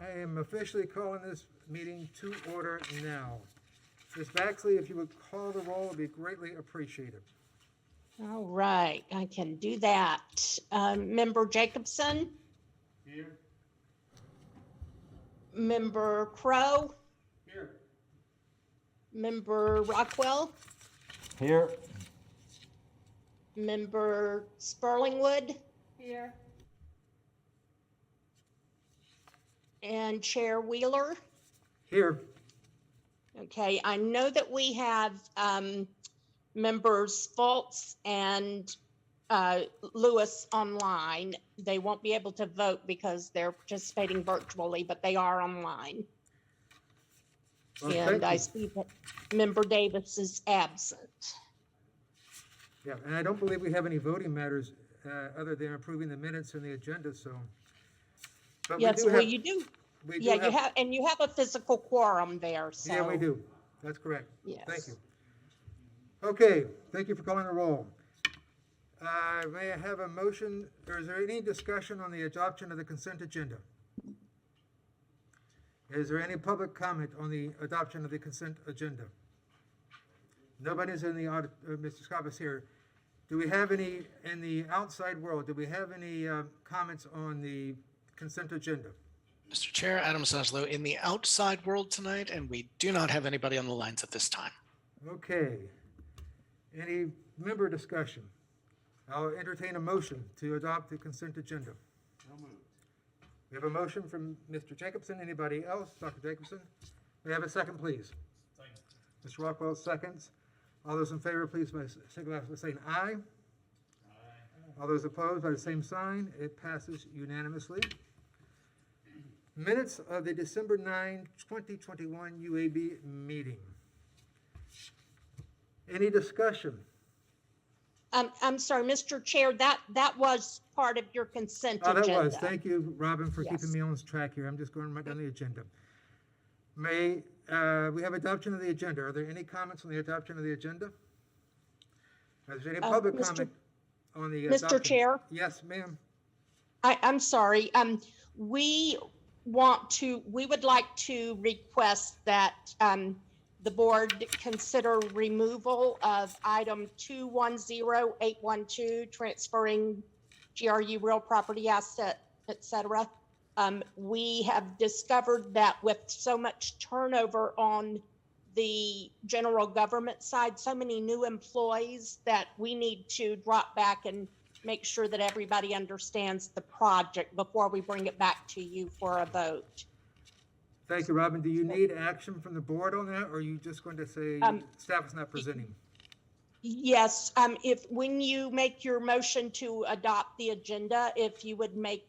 I am officially calling this meeting to order now. Ms. Baxley, if you would call the roll, it would be greatly appreciated. All right, I can do that. Member Jacobson, Here. Member Crow, Here. Member Rockwell, Here. Member Sperlingwood, Here. and Chair Wheeler. Here. Okay, I know that we have members Fultz and Lewis online. They won't be able to vote because they're participating virtually, but they are online. Well, And thank I you. see that Member Davis is absent. Yeah, and I don't believe we have any voting matters other than approving the minutes and the agenda, so. But Yes, we do well, have, you do. we do Yeah, you have, and you have a physical quorum there, so. Yeah, we do. That's correct. Yes. Thank you. Okay, thank you for calling the roll. May I have a motion, or is there any discussion on the adoption of the consent agenda? Is there any public comment on the adoption of the consent agenda? Nobody's in the audit, Mr. Scott is here. Do we have any, in the outside world, do we have any comments on the consent agenda? Mr. Chair, Adam Zaslow in the outside world tonight, and we do not have anybody on the lines at this time. Okay. Any member discussion? I'll entertain a motion to adopt the consent agenda. We have a motion from Mr. Jacobson. Anybody else? Dr. Jacobson? May I have a second, please? Second. Mr. Rockwell seconds. All those in favor, please signify by saying aye. Aye. All those opposed by the same sign. It passes unanimously. Minutes of the December 9, 2021 UAB meeting. Any discussion? I'm sorry, Mr. Chair, that was part of your consent Oh, agenda. that was. Thank you, Robin, for keeping Yes. me on track here. I'm just going right down the agenda. May we have adoption of the agenda? Are there any comments on the adoption of the agenda? Is there any public Mr. comment on the Mr. adoption? Chair? Yes, ma'am. I'm sorry, we would like to request that the board consider removal of item 210812, transferring GRU real property asset, et cetera. We have discovered that with so much turnover on the general government side, so many new employees, that we need to drop back and make sure that everybody understands the project before we bring it back to you for a vote. Thank you, Robin. Do you need action from the board on that, or are you just going to say staff is not presenting? Yes, when you make your motion to adopt the agenda, if you would make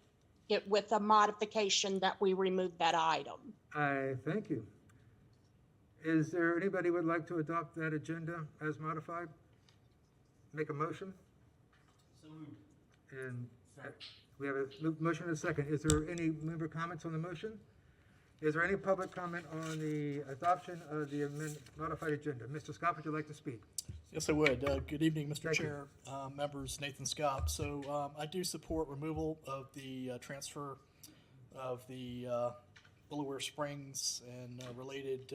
it with a modification that we remove that item. I thank you. Is there anybody who would like to adopt that agenda as modified? Make a motion? So moved. And we have a motion and a second. Is there any member comments on the motion? Is there any public comment on the adoption of the modified agenda? Mr. Scott, would you like to speak? Yes, I would. Good evening, Mr. Thank you. Chair, members, Nathan Scott. So I do support removal of the transfer of the Delaware Springs and related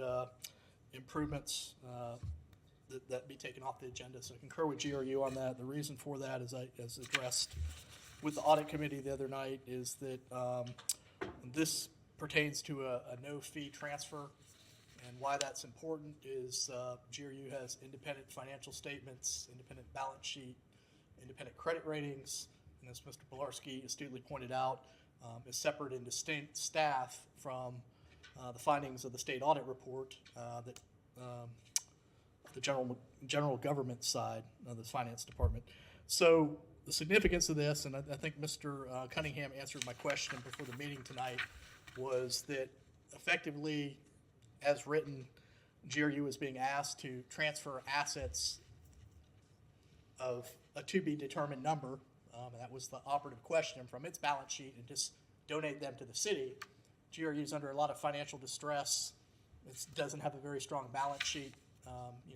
improvements that be taken off the agenda. So I concur with GRU on that. The reason for that, as addressed with the audit committee the other night, is that this pertains to a no-fee transfer. And why that's important is GRU has independent financial statements, independent balance sheet, independent credit ratings, and as Mr. Pilarski astutely pointed out, is separate and distinct staff from the findings of the state audit report that the general government side of the finance department. So the significance of this, and I think Mr. Cunningham answered my question before the meeting tonight, was that effectively, as written, GRU is being asked to transfer assets of a to-be-determined number, and that was the operative question, from its balance sheet and just donate them to the city. GRU is under a lot of financial distress. It doesn't have a very strong balance sheet.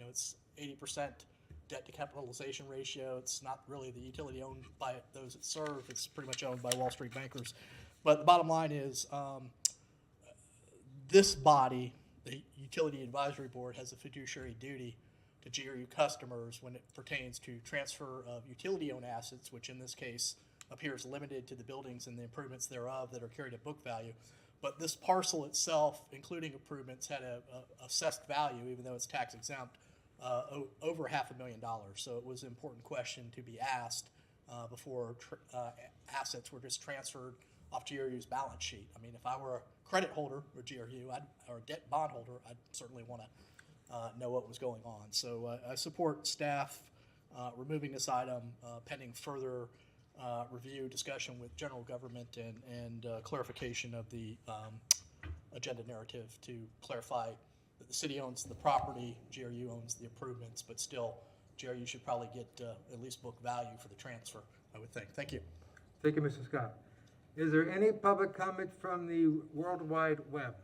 It's 80% debt to capitalization ratio. It's not really the utility owned by those it serve. It's pretty much owned by Wall Street bankers. But the bottom line is this body, the Utility Advisory Board, has a fiduciary duty to GRU customers when it pertains to transfer of utility-owned assets, which in this case appears limited to the buildings and the improvements thereof that are carried at book value. But this parcel itself, including improvements, had a assessed value, even though it's tax exempt, over $500,000. So it was an important question to be asked before assets were just transferred off GRU's balance sheet. I mean, if I were a credit holder or GRU, or a debt bond holder, I'd certainly want to know what was going on. So I support staff removing this item pending further review, discussion with general government, and clarification of the agenda narrative to clarify that the city owns the property, GRU owns the improvements, but still GRU should probably get at least book value for the transfer, I would think. Thank you. Thank you, Mr. Scott. Is there any public comment from the World Wide Web?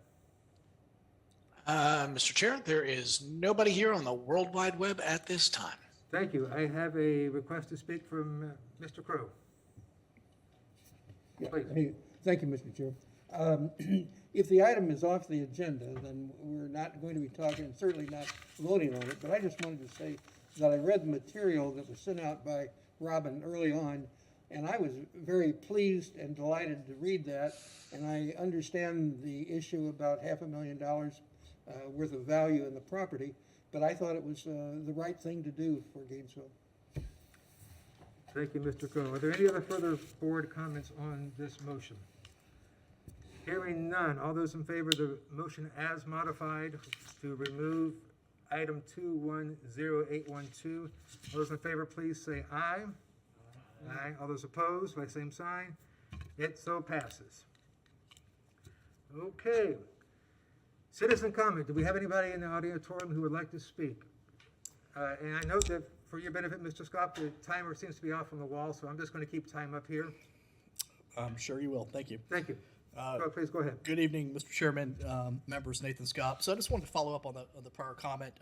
Mr. Chair, there is nobody here on the World Wide Web at this time. Thank you. I have a request to speak from Mr. Crowe. Yeah, Please. hey, thank you, Mr. Chair. If the item is off the agenda, then we're not going to be talking, and certainly not voting on it, but I just wanted to say that I read the material that was sent out by Robin early on, and I was very pleased and delighted to read that, and I understand the issue about $500,000 worth of value in the property, but I thought it was the right thing to do for Gainesville. Thank you, Mr. Crowe. Are there any other further board comments on this motion? Hearing none, all those in favor of the motion as modified to remove item 210812, all those in favor, please say aye. Aye. All those opposed, by same sign. It so passes. Okay. Citizen comment. Do we have anybody in the auditorium who would like to speak? And I note that for your benefit, Mr. Scott, the timer seems to be off on the wall, so I'm just going to keep time up here. I'm sure you will. Thank you. Thank you. Please go ahead. Good evening, Mr. Chairman, members, Nathan Scott. So I just wanted to follow up on the prior comment.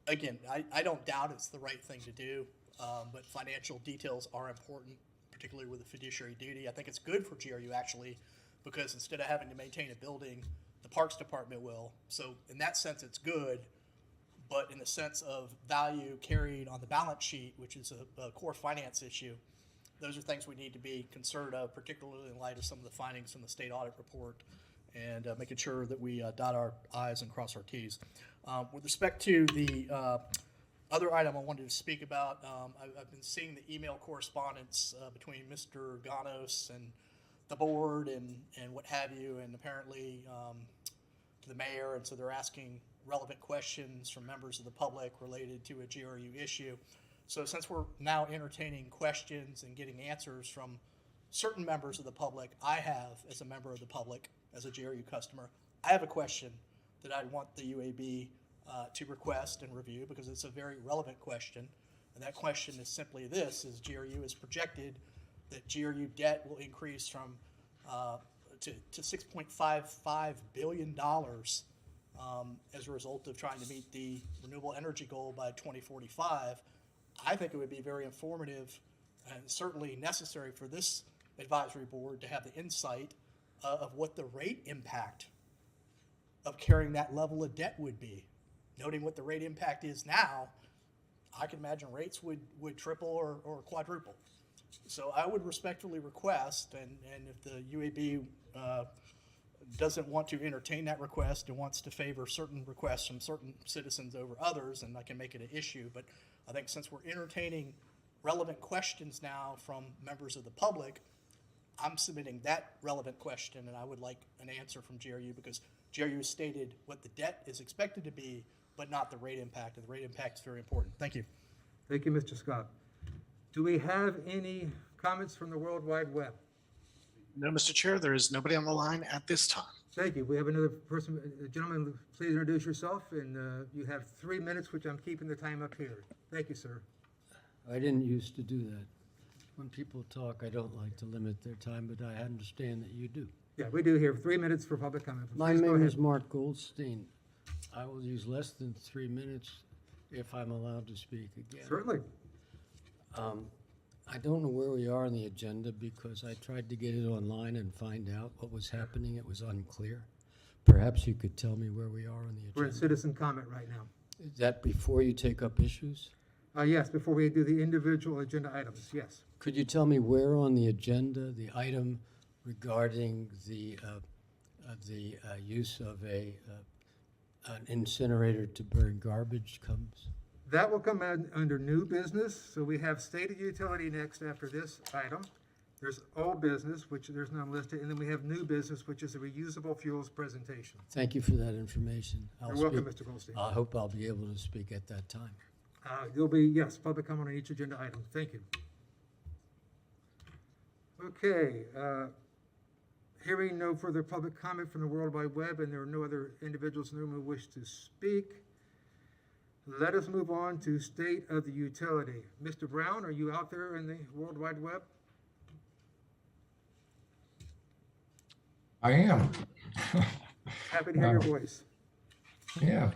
Again, I don't doubt it's the right thing to do, but financial details are important, particularly with a fiduciary duty. I think it's good for GRU actually, because instead of having to maintain a building, the Parks Department will. So in that sense, it's good, but in the sense of value carried on the balance sheet, which is a core finance issue, those are things we need to be concerned of, particularly in light of some of the findings from the state audit report, and making sure that we dot our I's and cross our T's. With respect to the other item I wanted to speak about, I've been seeing the email correspondence between Mr. Ganos and the board and what have you, and apparently to the mayor, and so they're asking relevant questions from members of the public related to a GRU issue. So since we're now entertaining questions and getting answers from certain members of the public, I have, as a member of the public, as a GRU customer, I have a question that I want the UAB to request and review, because it's a very relevant question. And that question is simply this: is GRU is projected that GRU debt will increase from to $6.55 billion as a result of trying to meet the renewable energy goal by 2045. I think it would be very informative and certainly necessary for this advisory board to have the insight of what the rate impact of carrying that level of debt would be. Noting what the rate impact is now, I can imagine rates would triple or quadruple. So I would respectfully request, and if the UAB doesn't want to entertain that request and wants to favor certain requests from certain citizens over others, and I can make it an issue, but I think since we're entertaining relevant questions now from members of the public, I'm submitting that relevant question, and I would like an answer from GRU, because GRU stated what the debt is expected to be, but not the rate impact, and the rate impact is very important. Thank you. Thank you, Mr. Scott. Do we have any comments from the World Wide Web? No, Mr. Chair, there is nobody on the line at this time. Thank you. We have another person. Gentlemen, please introduce yourself, and you have 3 minutes, which I'm keeping the time up here. Thank you, sir. I didn't used to do that. When people talk, I don't like to limit their time, but I understand that you do. Yeah, we do here. 3 minutes for public comment. My Please go name ahead. is Mark Goldstein. I will use less than 3 minutes if I'm allowed to speak again. Certainly. I don't know where we are on the agenda because I tried to get it online and find out what was happening. It was unclear. Perhaps you could tell me where we are on the We're in agenda. citizen comment right now. Is that before you take up issues? Yes, before we do the individual agenda items, yes. Could you tell me where on the agenda, the item regarding the use of an incinerator to burn garbage comes? That will come under new business, so we have state of utility next after this item. There's old business, which there's none listed, and then we have new business, which is a reusable fuels presentation. Thank you for that information. You're welcome, Mr. Goldstein. I hope I'll be able to speak at that time. There'll be, yes, public comment on each agenda item. Thank you. Okay, hearing no further public comment from the World Wide Web, and there are no other individuals in the room who wish to speak, let us move on to state of the utility. Mr. Brown, are you out there in the World Wide Web? I am. Happy to hear your voice. Yeah,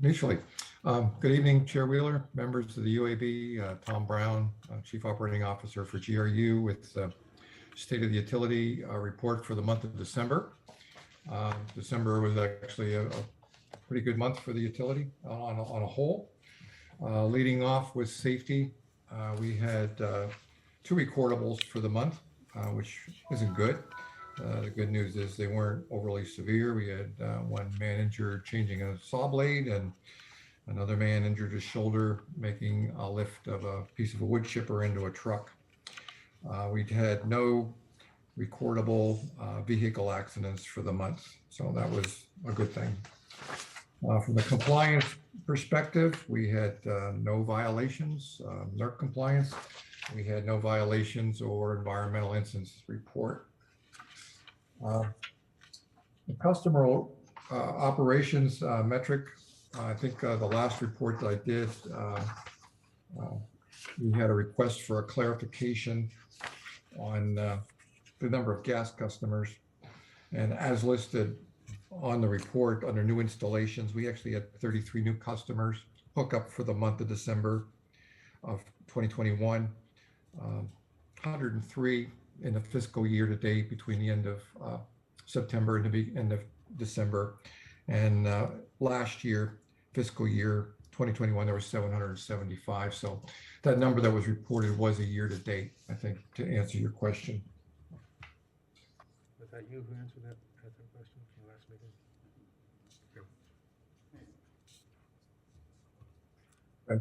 initially. Good evening, Chair Wheeler, members of the UAB, Tom Brown, Chief Operating Officer for GRU with State of the Utility report for the month of December. December was actually a pretty good month for the utility on a whole. Leading off with safety, we had 2 recordables for the month, which isn't good. The good news is they weren't overly severe. We had one man injured changing a saw blade, and another man injured his shoulder making a lift of a piece of a wood chipper into a truck. We had no recordable vehicle accidents for the month, so that was a good thing. From the compliance perspective, we had no violations, NERC compliance. We had no violations or environmental incidents report. The customer operations metric, I think the last report that I did, we had a request for a clarification on the number of gas customers. And as listed on the report under new installations, we actually had 33 new customers hook up for the month of December of 2021, 103 in the fiscal year to date between the end of September and the end of December. And last year, fiscal year 2021, there was 775. So that number that was reported was a year to date, I think, to answer your question. Was that you who answered that question from the last meeting? Okay.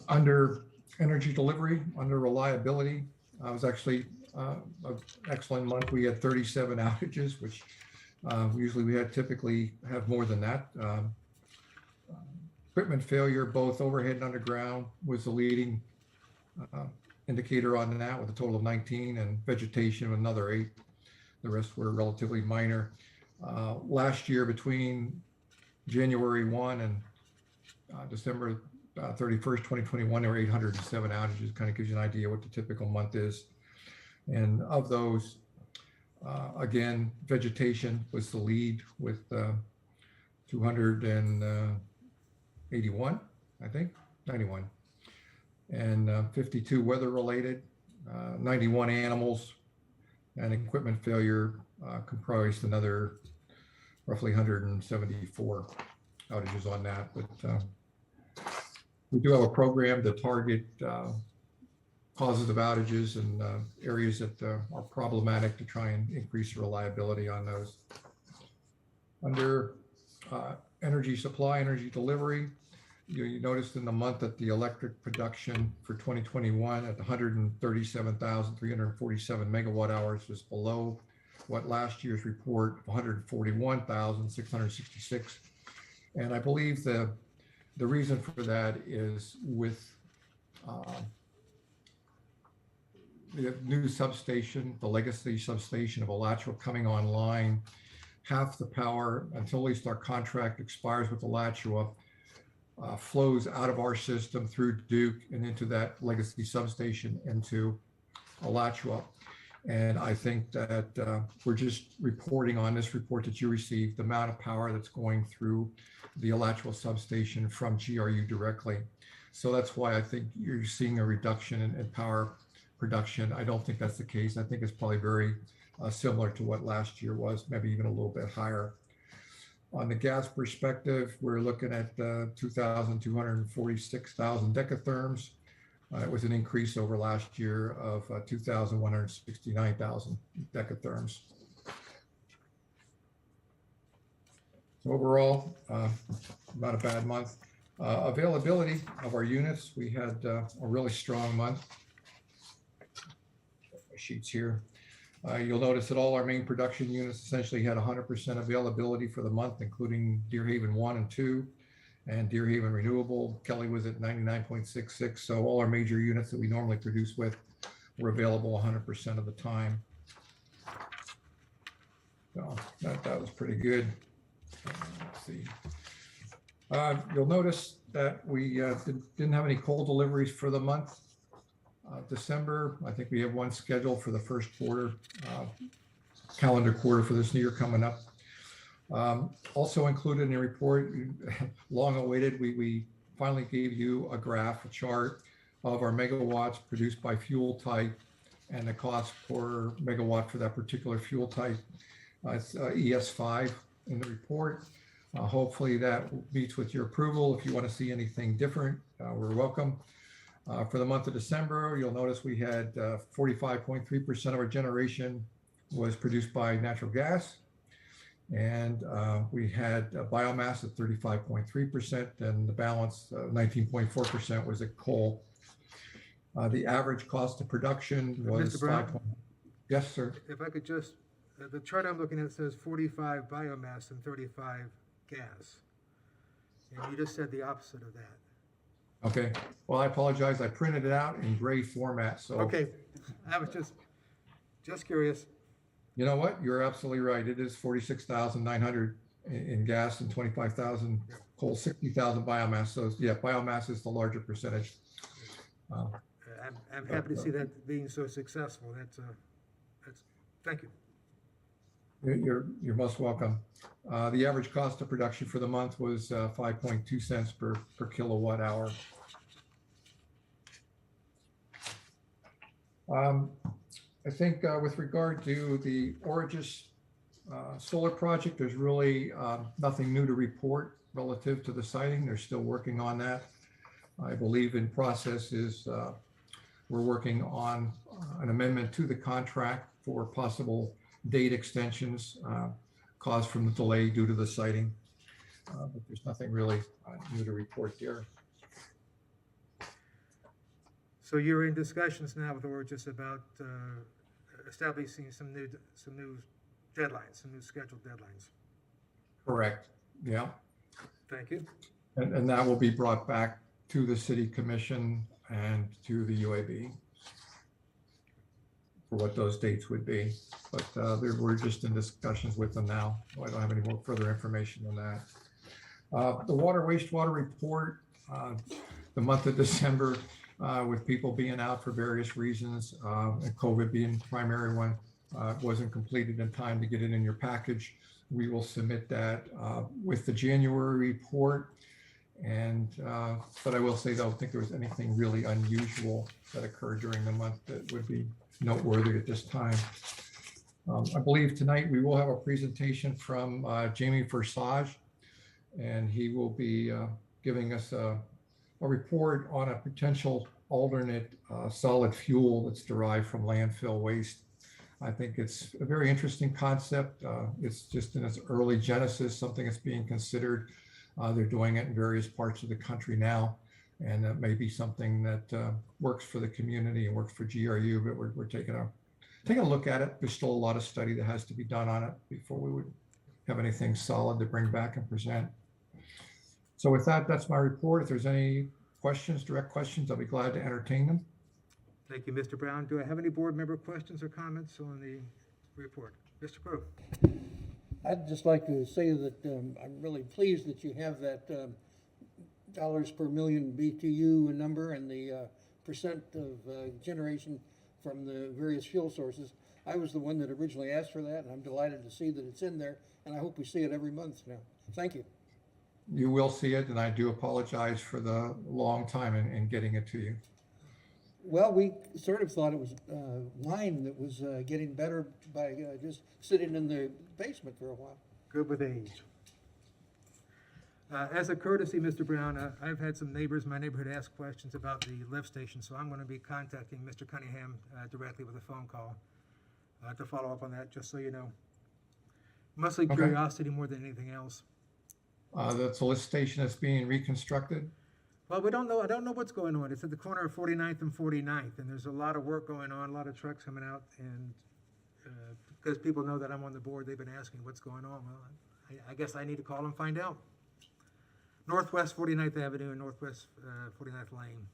Under energy delivery, under reliability, I was actually an excellent month. We had 37 outages, which usually we typically have more than that. Equipment failure, both overhead and underground, was the leading indicator on that with a total of 19, and vegetation with another 8. The rest were relatively minor. Last year, between January 1 and December 31st, 2021, there were 807 outages. Kind of gives you an idea what the typical month is. And of those, again, vegetation was the lead with 281, I think, 91. And 52 weather related, 91 animals, and equipment failure comprised another roughly 174 outages on that. But we do have a program to target causes of outages and areas that are problematic to try and increase reliability on those. Under energy supply, energy delivery, you noticed in the month that the electric production for 2021 at 137,347 megawatt hours was below what last year's report of 141,666. And I believe the reason for that is with the new substation, the legacy substation of Alachua coming online, half the power until at least our contract expires with Alachua flows out of our system through Duke and into that legacy substation into Alachua. And I think that we're just reporting on this report that you received, the amount of power that's going through the Alachua substation from GRU directly. So that's why I think you're seeing a reduction in power production. I don't think that's the case. I think it's probably very similar to what last year was, maybe even a little bit higher. On the gas perspective, we're looking at 2,246,000 decatherms. It was an increase over last year of 2,169,000 decatherms. So overall, not a bad month. Availability of our units, we had a really strong month. Sheets here. You'll notice that all our main production units essentially had 100% availability for the month, including Deerhaven 1 and 2 and Deerhaven Renewable. Kelly was at 99.66. So all our major units that we normally produce with were available 100% of the time. So that was pretty good. Let's see. You'll notice that we didn't have any coal deliveries for the month. December, I think we have one scheduled for the first quarter, calendar quarter for this new year coming up. Also included in the report, long awaited, we finally gave you a graph, a chart of our megawatts produced by fuel type and the cost per megawatt for that particular fuel type. It's ES5 in the report. Hopefully that meets with your approval. If you want to see anything different, we're welcome. For the month of December, you'll notice we had 45.3% of our generation was produced by natural gas. And we had biomass at 35.3%, and the balance, 19.4%, was at coal. The average cost of production was Mr. Brown? 5. Yes, sir. If I could just, the chart I'm looking at says 45 biomass and 35 gas. And you just said the opposite of that. Okay. Well, I apologize. I printed it out in gray format. So Okay, I was just curious. you know what? You're absolutely right. It is 46,900 in gas and 25,000 coal, 60,000 biomass. So yeah, biomass is the larger percentage. I'm happy to see that being so successful. That's thank you. You're most welcome. The average cost of production for the month was 5.2 cents per kilowatt hour. I think with regard to the Origis solar project, there's really nothing new to report relative to the siting. They're still working on that. I believe in process is we're working on an amendment to the contract for possible date extensions caused from the delay due to the siting. But there's nothing really new to report there. So you're in discussions now with Origis about establishing some new deadlines, some new scheduled deadlines. Correct. Yeah. Thank you. And that will be brought back to the City Commission and to the UAB for what those dates would be. But we're just in discussions with them now. So I don't have any more further information on that. The water wastewater report, the month of December, with people being out for various reasons, and COVID being the primary one, wasn't completed in time to get it in your package. We will submit that with the January report. And but I will say, though, I don't think there was anything really unusual that occurred during the month that would be noteworthy at this time. I believe tonight we will have a presentation from Jamie Forsage, and he will be giving us a report on a potential alternate solid fuel that's derived from landfill waste. I think it's a very interesting concept. It's just in its early genesis, something that's being considered. They're doing it in various parts of the country now, and that may be something that works for the community and works for GRU, but we're taking a look at it. There's still a lot of study that has to be done on it before we would have anything solid to bring back and present. So with that, that's my report. If there's any questions, direct questions, I'll be glad to entertain them. Thank you, Mr. Brown. Do I have any board member questions or comments on the report? Mr. Crowe. I'd just like to say that I'm really pleased that you have that dollars per million BTU number and the percent of generation from the various fuel sources. I was the one that originally asked for that, and I'm delighted to see that it's in there, and I hope we see it every month now. Thank you. You will see it, and I do apologize for the long time in getting it to you. Well, we sort of thought it was wine that was getting better by just sitting in the basement for a while. Good with age. As a courtesy, Mr. Brown, I've had some neighbors in my neighborhood ask questions about the lift station, so I'm going to be contacting Mr. Cunningham directly with a phone call to follow up on that, just so you know. Mostly Okay. curiosity more than anything else. That's the lift station that's being reconstructed. Well, we don't know. I don't know what's going on. It's at the corner of 49th and 49th, and there's a lot of work going on, a lot of trucks coming out, and because people know that I'm on the board, they've been asking what's going on. Well, I guess I need to call and find out. Northwest 49th Avenue and Northwest 49th Lane.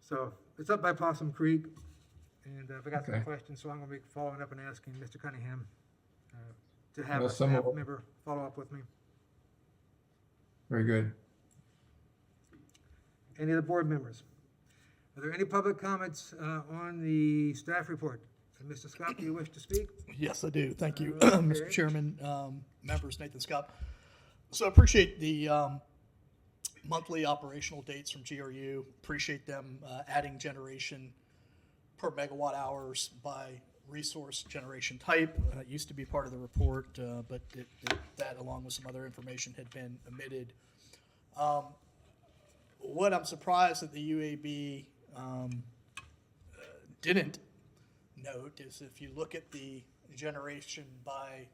So it's up by Possum Creek, and I got some Okay. questions, so I'm going to be following up and asking Mr. Cunningham to have Well, a some staff of- member follow up with me. Very good. Any of the board members? Are there any public comments on the staff report? Mr. Scott, do you wish to speak? Yes, I do. Thank you, Okay. Mr. Chairman, members, Nathan Scott. So I appreciate the monthly operational dates from GRU. Appreciate them adding generation per megawatt hours by resource generation type. It used to be part of the report, but that, along with some other information, had been omitted. What I'm surprised that the UAB didn't note is if you look at the generation by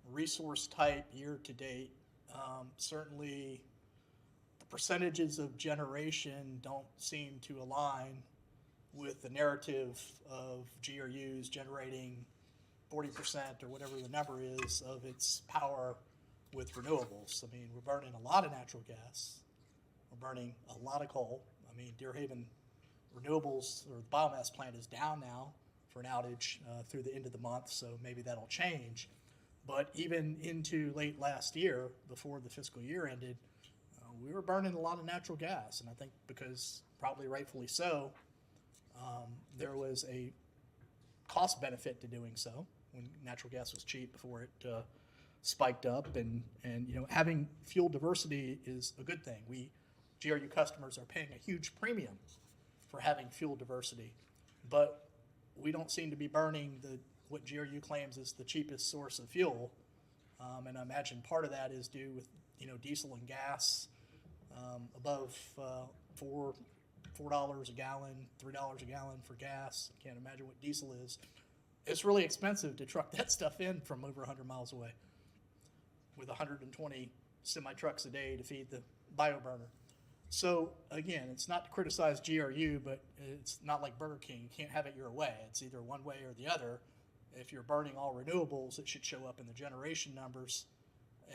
resource type year to date, certainly the percentages of generation don't seem to align with the narrative of GRUs generating 40% or whatever the number is of its power with renewables. I mean, we're burning a lot of natural gas. We're burning a lot of coal. I mean, Deer Haven Renewables, or the biomass plant, is down now for an outage through the end of the month, so maybe that'll change. But even into late last year, before the fiscal year ended, we were burning a lot of natural gas. And I think because, probably rightfully so, there was a cost benefit to doing so when natural gas was cheap before it spiked up. And you know, having fuel diversity is a good thing. GRU customers are paying a huge premium for having fuel diversity, but we don't seem to be burning what GRU claims is the cheapest source of fuel. And I imagine part of that is due with, you know, diesel and gas above $4 a gallon, $3 a gallon for gas. I can't imagine what diesel is. It's really expensive to truck that stuff in from over 100 miles away with 120 semi trucks a day to feed the bioburner. So again, it's not to criticize GRU, but it's not like Burger King. You can't have it your way. It's either one way or the other. If you're burning all renewables, it should show up in the generation numbers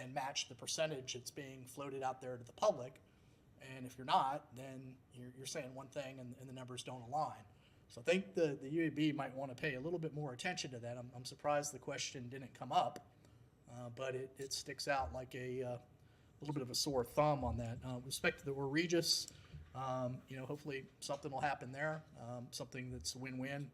and match the percentage that's being floated out there to the public. And if you're not, then you're saying one thing and the numbers don't align. So I think the UAB might want to pay a little bit more attention to that. I'm surprised the question didn't come up, but it sticks out like a little bit of a sore thumb on that. With respect to the Regis, you know, hopefully something will happen there, something that's a win-win.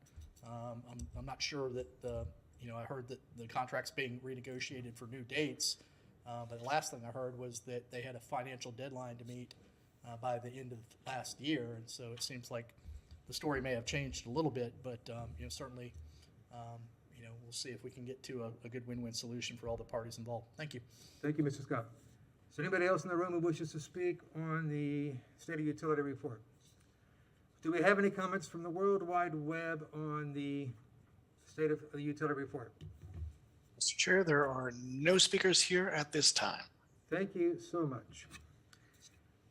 I'm not sure that you know, I heard that the contract's being renegotiated for new dates, but the last thing I heard was that they had a financial deadline to meet by the end of last year, and so it seems like the story may have changed a little bit, but you know, certainly, you know, we'll see if we can get to a good win-win solution for all the parties involved. Thank you. Thank you, Mr. Scott. Is there anybody else in the room who wishes to speak on the State of Utility Report? Do we have any comments from the World Wide Web on the State of the Utility Report? Mr. Chair, there are no speakers here at this time. Thank you so much.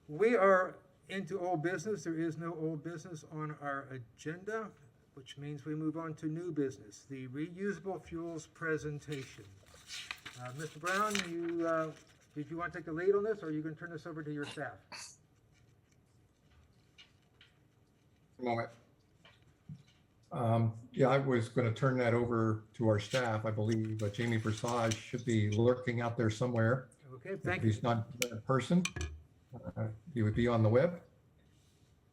We are into old business. There is no old business on our agenda, which means we move on to new business, the reusable fuels presentation. Mr. Brown, did you want to take the lead on this, or are you going to turn this over to your staff? A moment. Yeah, I was going to turn that over to our staff. I believe Jamie Persage should be lurking out there somewhere. Okay, thank If you. he's not in person, he would be on the web.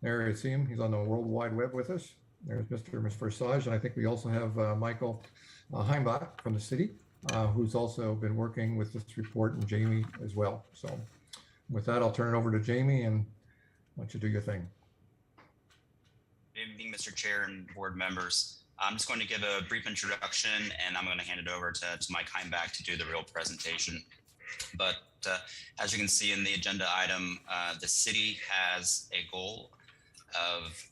There, I see him. He's on the World Wide Web with us. There's Mr. Persage, and I think we also have Michael Heimbach from the city, who's also been working with this report, and Jamie as well. So with that, I'll turn it over to Jamie and let you do your thing. evening, Mr. Chair and board members. I'm just going to give a brief introduction, and I'm going to hand it over to Mike Heimbach to do the real presentation. But as you can see in the agenda item, the city has a goal of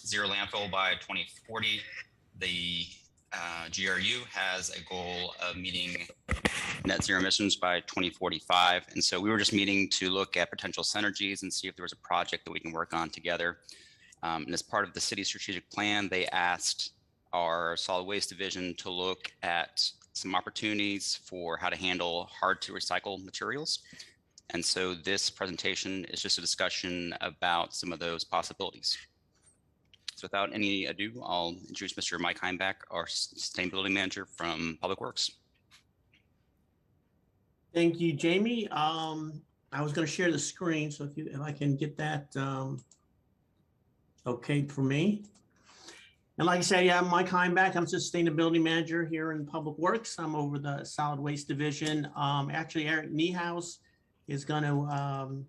zero landfill by 2040. The GRU has a goal of meeting net zero emissions by 2045. And so we were just meeting to look at potential synergies and see if there was a project that we can work on together. And as part of the city strategic plan, they asked our solid waste division to look at some opportunities for how to handle hard to recycle materials. And so this presentation is just a discussion about some of those possibilities. So without any ado, I'll introduce Mr. Mike Heimbach, our sustainability manager from Public Works. Thank you, Jamie. I was going to share the screen, so if I can get that okay for me. And like I said, yeah, I'm Mike Heimbach. I'm sustainability manager here in Public Works. I'm over the solid waste division. Actually, Eric Niehaus is going to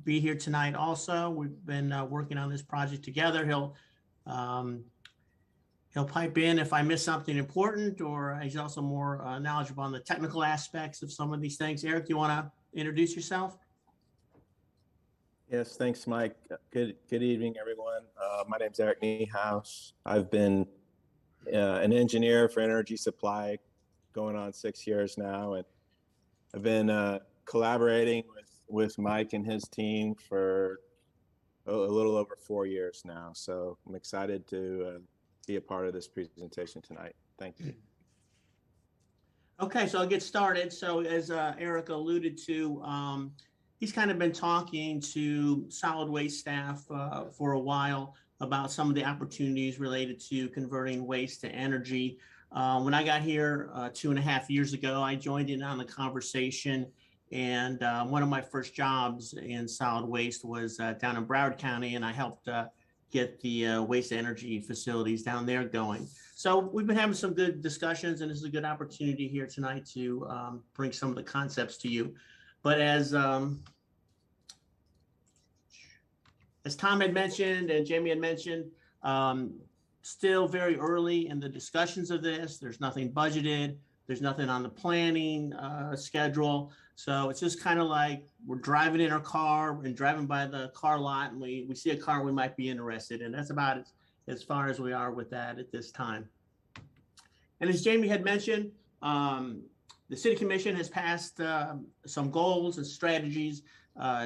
be here tonight also. We've been working on this project together. He'll pipe in if I miss something important, or he's also more knowledgeable on the technical aspects of some of these things. Eric, do you want to introduce yourself? Yes, thanks, Mike. Good evening, everyone. My name is Eric Niehaus. I've been an engineer for energy supply going on 6 years now, and I've been collaborating with Mike and his team for a little over 4 years now. So I'm excited to be a part of this presentation tonight. Thank you. Okay, so I'll get started. So as Eric alluded to, he's kind of been talking to solid waste staff for a while about some of the opportunities related to converting waste to energy. When I got here 2.5 years ago, I joined in on the conversation, and one of my first jobs in solid waste was down in Broward County, and I helped get the waste energy facilities down there going. So we've been having some good discussions, and this is a good opportunity here tonight to bring some of the concepts to you. But as Tom had mentioned and Jamie had mentioned, still very early in the discussions of this. There's nothing budgeted. There's nothing on the planning schedule. So it's just kind of like we're driving in our car and driving by the car lot, and we see a car we might be interested in. That's about as far as we are with that at this time. And as Jamie had mentioned, the City Commission has passed some goals and strategies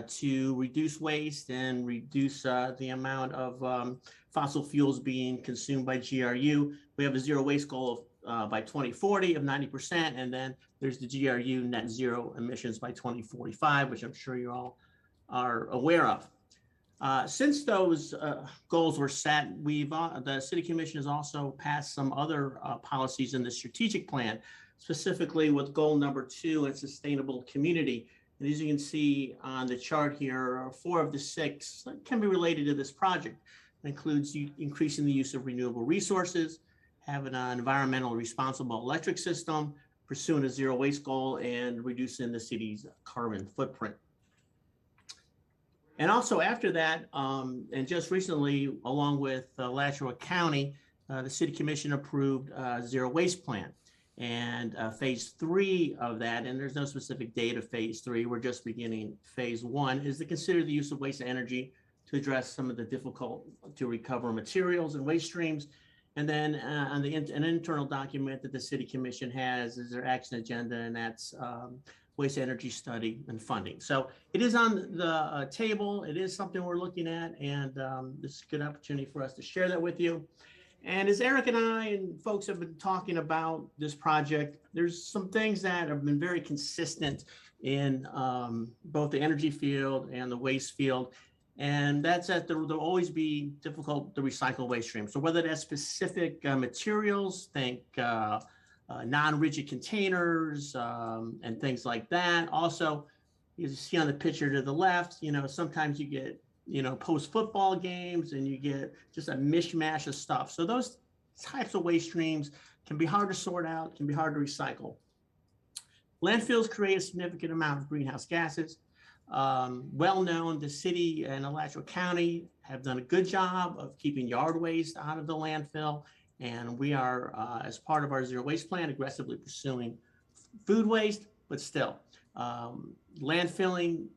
to reduce waste and reduce the amount of fossil fuels being consumed by GRU. We have a zero waste goal of by 2040 of 90%, and then there's the GRU net zero emissions by 2045, which I'm sure you all are aware of. Since those goals were set, the City Commission has also passed some other policies in the strategic plan, specifically with goal number 2 and sustainable community. And as you can see on the chart here, 4 of the 6 can be related to this project. It includes increasing the use of renewable resources, having an environmentally responsible electric system, pursuing a zero waste goal, and reducing the city's carbon footprint. And also after that, and just recently, along with Alachua County, the City Commission approved a zero waste plan. And phase 3 of that, and there's no specific date of phase 3, we're just beginning phase 1, is to consider the use of waste energy to address some of the difficult to recover materials and waste streams. And then on an internal document that the City Commission has is their action agenda, and that's waste energy study and funding. So it is on the table. It is something we're looking at, and this is a good opportunity for us to share that with you. And as Eric and I and folks have been talking about this project, there's some things that have been very consistent in both the energy field and the waste field. And that's that there'll always be difficult to recycle waste streams. So whether that's specific materials, think non-rigid containers and things like that. Also, you see on the picture to the left, sometimes you get, post-football games and you get just a mishmash of stuff. So those types of waste streams can be hard to sort out, can be hard to recycle. Landfills create a significant amount of greenhouse gases. Well known, the city and Alachua County have done a good job of keeping yard waste out of the landfill. And we are, as part of our zero waste plan, aggressively pursuing food waste, but still, landfilling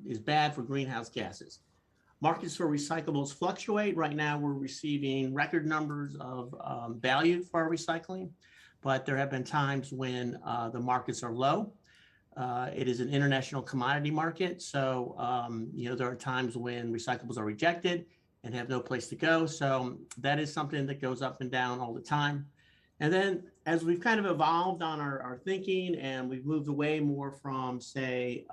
is bad for greenhouse gases. Markets for recyclables fluctuate. Right now, we're receiving record numbers of value for our recycling, but there have been times when the markets are low. It is an international commodity market, so there are times when recyclables are rejected and have no place to go. So that is something that goes up and down all the time. And then as we've kind of evolved on our thinking and we've moved away more from, say,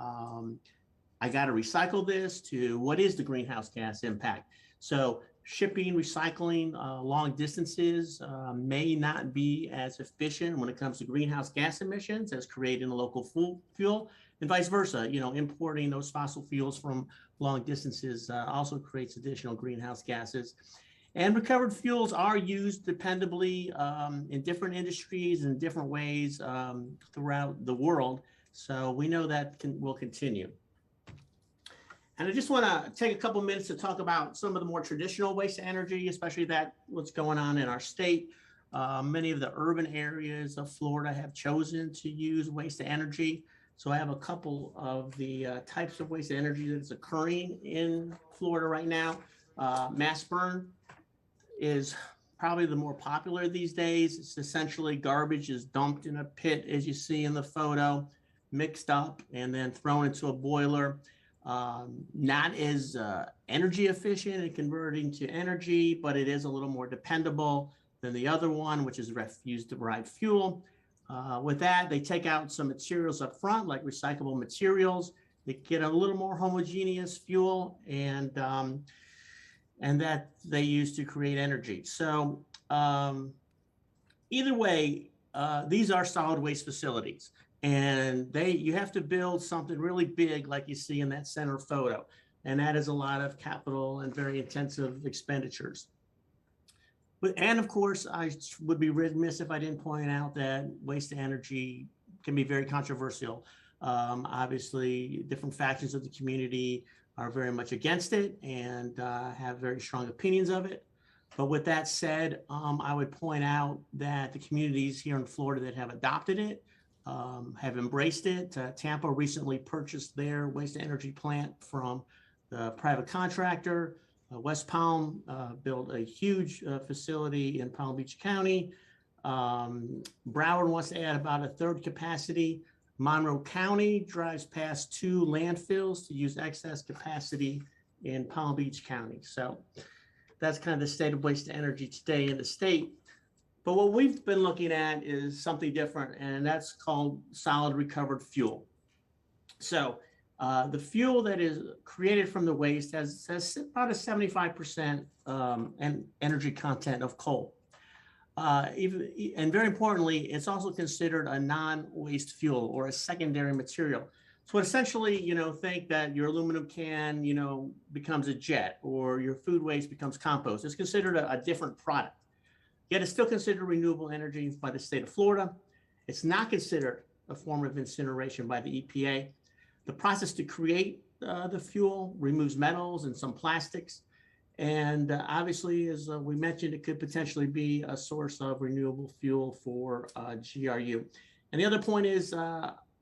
I got to recycle this, to what is the greenhouse gas impact? So shipping, recycling long distances may not be as efficient when it comes to greenhouse gas emissions as creating a local fuel, and vice versa. Importing those fossil fuels from long distances also creates additional greenhouse gases. And recovered fuels are used dependably in different industries and different ways throughout the world. So we know that will continue. And I just want to take a couple minutes to talk about some of the more traditional waste to energy, especially what's going on in our state. Many of the urban areas of Florida have chosen to use waste to energy. So I have a couple of the types of waste to energy that's occurring in Florida right now. Mass burn is probably the more popular these days. It's essentially garbage is dumped in a pit, as you see in the photo, mixed up and then thrown into a boiler. Not as energy efficient in converting to energy, but it is a little more dependable than the other one, which is refuse-derived fuel. With that, they take out some materials up front, like recyclable materials. They get a little more homogeneous fuel, and that they use to create energy. So either way, these are solid waste facilities. And you have to build something really big, like you see in that center photo. And that is a lot of capital and very intensive expenditures. And of course, I would be remiss if I didn't point out that waste to energy can be very controversial. Obviously, different factions of the community are very much against it and have very strong opinions of it. But with that said, I would point out that the communities here in Florida that have adopted it have embraced it. Tampa recently purchased their waste to energy plant from the private contractor. West Palm built a huge facility in Palm Beach County. Broward wants to add about a third capacity. Monroe County drives past 2 landfills to use excess capacity in Palm Beach County. So that's kind of the state of waste to energy today in the state. But what we've been looking at is something different, and that's called solid recovered fuel. So the fuel that is created from the waste has about a 75% energy content of coal. And very importantly, it's also considered a non-waste fuel or a secondary material. So essentially, think that your aluminum can, becomes a jet, or your food waste becomes compost. It's considered a different product. Yet it's still considered renewable energy by the state of Florida. It's not considered a form of incineration by the EPA. The process to create the fuel removes metals and some plastics. And obviously, as we mentioned, it could potentially be a source of renewable fuel for GRU. And the other point is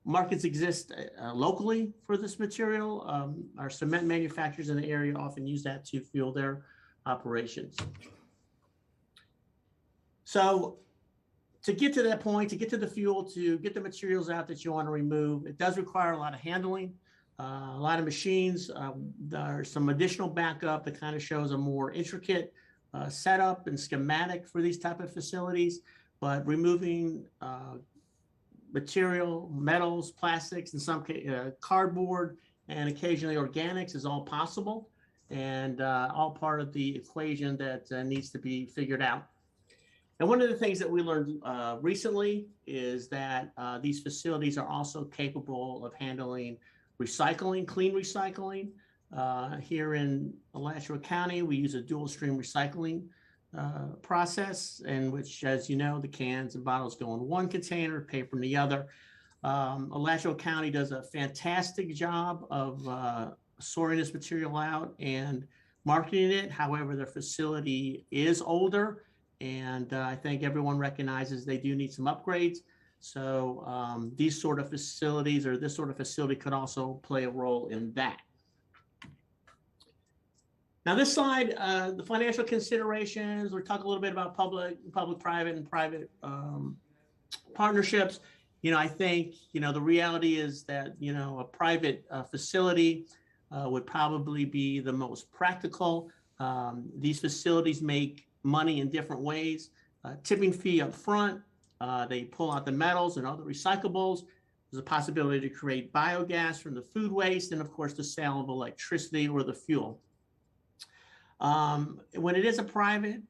markets exist locally for this material. Our cement manufacturers in the area often use that to fuel their operations. So to get to that point, to get to the fuel, to get the materials out that you want to remove, it does require a lot of handling, a lot of machines. There's some additional backup that kind of shows a more intricate setup and schematic for these type of facilities. But removing material, metals, plastics, in some cases cardboard, and occasionally organics is all possible, and all part of the equation that needs to be figured out. And one of the things that we learned recently is that these facilities are also capable of handling recycling, clean recycling. Here in Alachua County, we use a dual stream recycling process in which, as you know, the cans and bottles go in one container, paper in the other. Alachua County does a fantastic job of sorting this material out and marketing it. However, their facility is older, and I think everyone recognizes they do need some upgrades. So these sort of facilities, or this sort of facility, could also play a role in that. Now this slide, the financial considerations, we'll talk a little bit about public-private and private partnerships. I think, the reality is that, a private facility would probably be the most practical. These facilities make money in different ways. Tipping fee up front, they pull out the metals and other recyclables. There's a possibility to create biogas from the food waste, and of course the sale of electricity or the fuel. When it is a private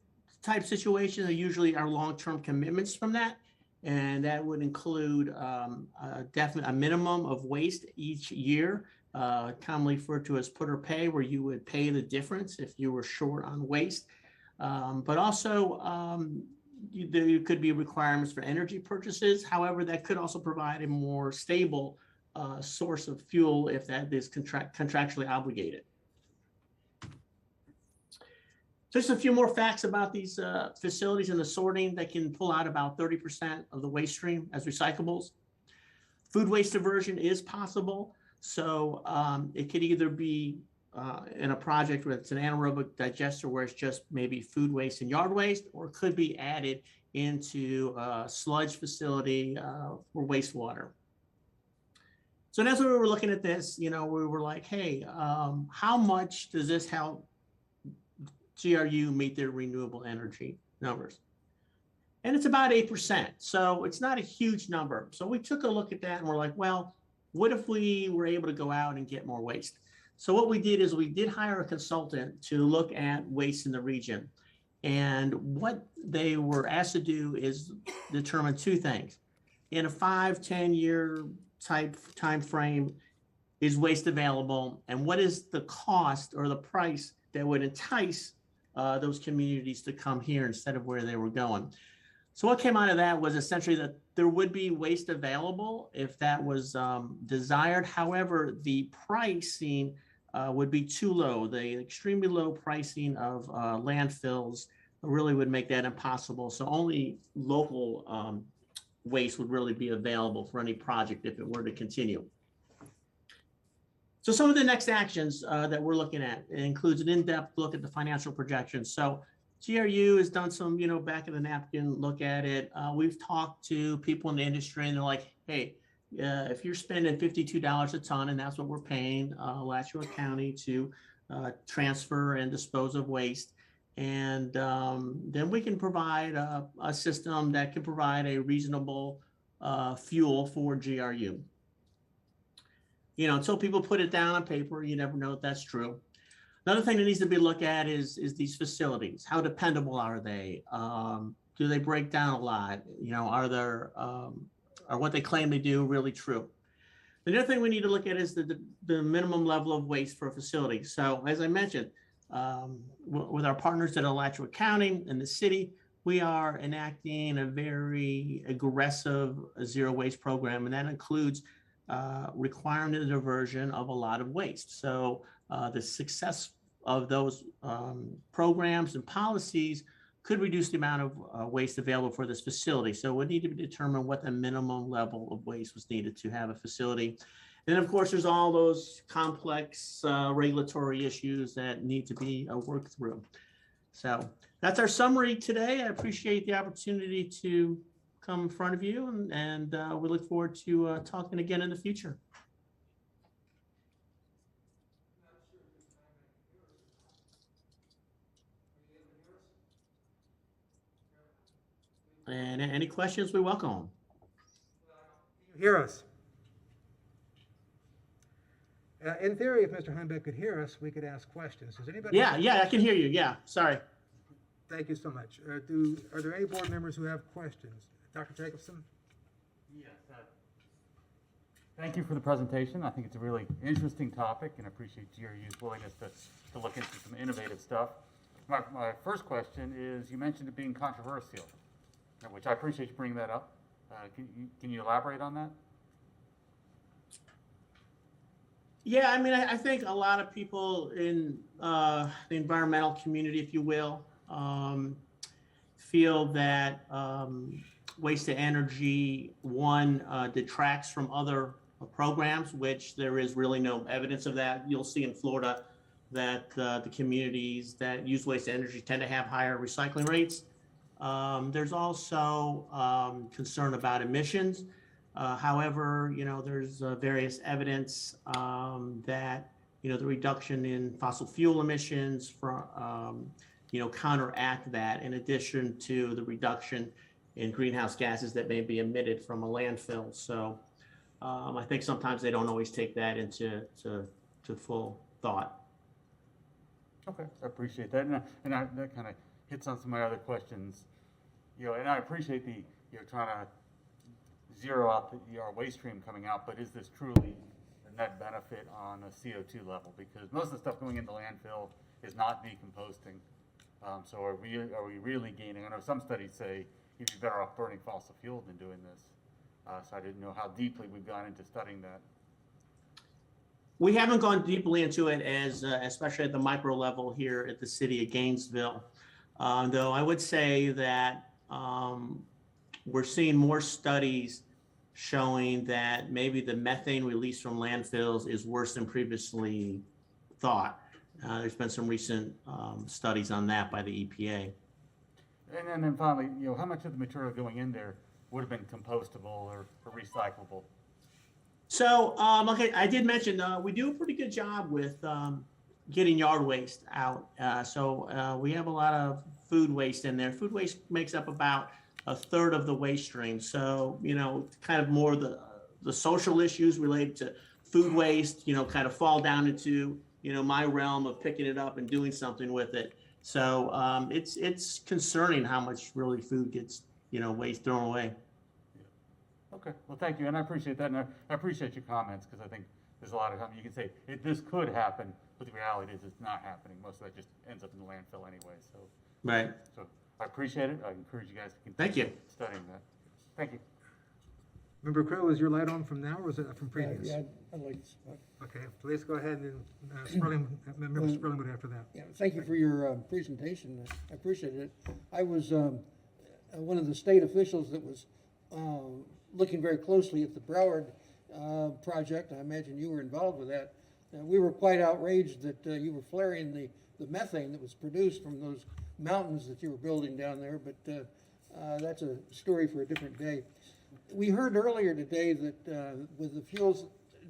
type situation, there usually are long-term commitments from that. And that would include a minimum of waste each year, commonly referred to as put or pay, where you would pay the difference if you were short on waste. But also there could be requirements for energy purchases. However, that could also provide a more stable source of fuel if that is contractually obligated. Just a few more facts about these facilities and the sorting. They can pull out about 30% of the waste stream as recyclables. Food waste diversion is possible. So it could either be in a project where it's an anaerobic digester where it's just maybe food waste and yard waste, or it could be added into a sludge facility for wastewater. So as we were looking at this, we were like, hey, how much does this help GRU meet their renewable energy numbers? And it's about 8%. So it's not a huge number. So we took a look at that and we're like, well, what if we were able to go out and get more waste? So what we did is we did hire a consultant to look at waste in the region. And what they were asked to do is determine two things. In a 5-10 year type time frame, is waste available? And what is the cost or the price that would entice those communities to come here instead of where they were going? So what came out of that was essentially that there would be waste available if that was desired. However, the pricing would be too low. The extremely low pricing of landfills really would make that impossible. So only local waste would really be available for any project if it were to continue. So some of the next actions that we're looking at includes an in-depth look at the financial projections. So GRU has done some, back of the napkin look at it. We've talked to people in the industry and they're like, hey, if you're spending $52 a ton, and that's what we're paying Alachua County to transfer and dispose of waste, and then we can provide a system that can provide a reasonable fuel for GRU. Until people put it down on paper, you never know if that's true. Another thing that needs to be looked at is these facilities. How dependable are they? Do they break down a lot? Are what they claim they do really true? The other thing we need to look at is the minimum level of waste for a facility. So as I mentioned, with our partners at Alachua County and the city, we are enacting a very aggressive zero waste program, and that includes requiring the diversion of a lot of waste. So the success of those programs and policies could reduce the amount of waste available for this facility. So we need to determine what the minimum level of waste was needed to have a facility. And of course, there's all those complex regulatory issues that need to be worked through. So that's our summary today. I appreciate the opportunity to come in front of you, and we look forward to talking again in the future. And any questions, we welcome. Can you hear us? In theory, if Mr. Heimbeck could hear us, we could ask questions. Does anybody? Yeah, I can hear you. Yeah, sorry. Thank you so much. Are there any board members who have questions? Dr. Jacobson? Yes. Thank you for the presentation. I think it's a really interesting topic, and I appreciate GRU's willingness to look into some innovative stuff. My first question is, you mentioned it being controversial, which I appreciate you bringing that up. Can you elaborate on that? Yeah, I mean, I think a lot of people in the environmental community, if you will, feel that waste to energy, one, detracts from other programs, which there is really no evidence of that. You'll see in Florida that the communities that use waste to energy tend to have higher recycling rates. There's also concern about emissions. However, there's various evidence that, the reduction in fossil fuel emissions from, counteract that in addition to the reduction in greenhouse gases that may be emitted from a landfill. So I think sometimes they don't always take that into full thought. Okay, I appreciate that, that kind of hits on some of my other questions. And I appreciate you're trying to zero out our waste stream coming out, but is this truly a net benefit on a CO2 level? Because most of the stuff going into landfill is not decomposing. So are we really gaining? I know some studies say you'd be better off burning fossil fuel than doing this. So I didn't know how deeply we've gone into studying that. We haven't gone deeply into it especially at the micro level here at the city of Gainesville. Though I would say that we're seeing more studies showing that maybe the methane released from landfills is worse than previously thought. There's been some recent studies on that by the EPA. And then finally, how much of the material going in there would have been compostable or recyclable? So, okay, I did mention we do a pretty good job with getting yard waste out. So we have a lot of food waste in there. Food waste makes up about a third of the waste stream. So, kind of more the social issues related to food waste, kind of fall down into, my realm of picking it up and doing something with it. So it's concerning how much really food gets, waste thrown away. Okay, well, thank you, and I appreciate that, and I appreciate your comments, because I think there's a lot of times you can say, this could happen, but the reality is it's not happening. Most of that just ends up in the landfill anyway, so. Right. So I appreciate it. I encourage you guys to Thank continue you. studying that. Thank you. Member Crowe, is your light on from now, or is it from previous? Yeah, I'd like to. Okay, please go ahead, and Member Sperling would after that. Yeah, thank you for your presentation. I appreciate it. I was one of the state officials that was looking very closely at the Broward project. I imagine you were involved with that. We were quite outraged that you were flaring the methane that was produced from those mountains that you were building down there, but that's a story for a different day. We heard earlier today that with the fuels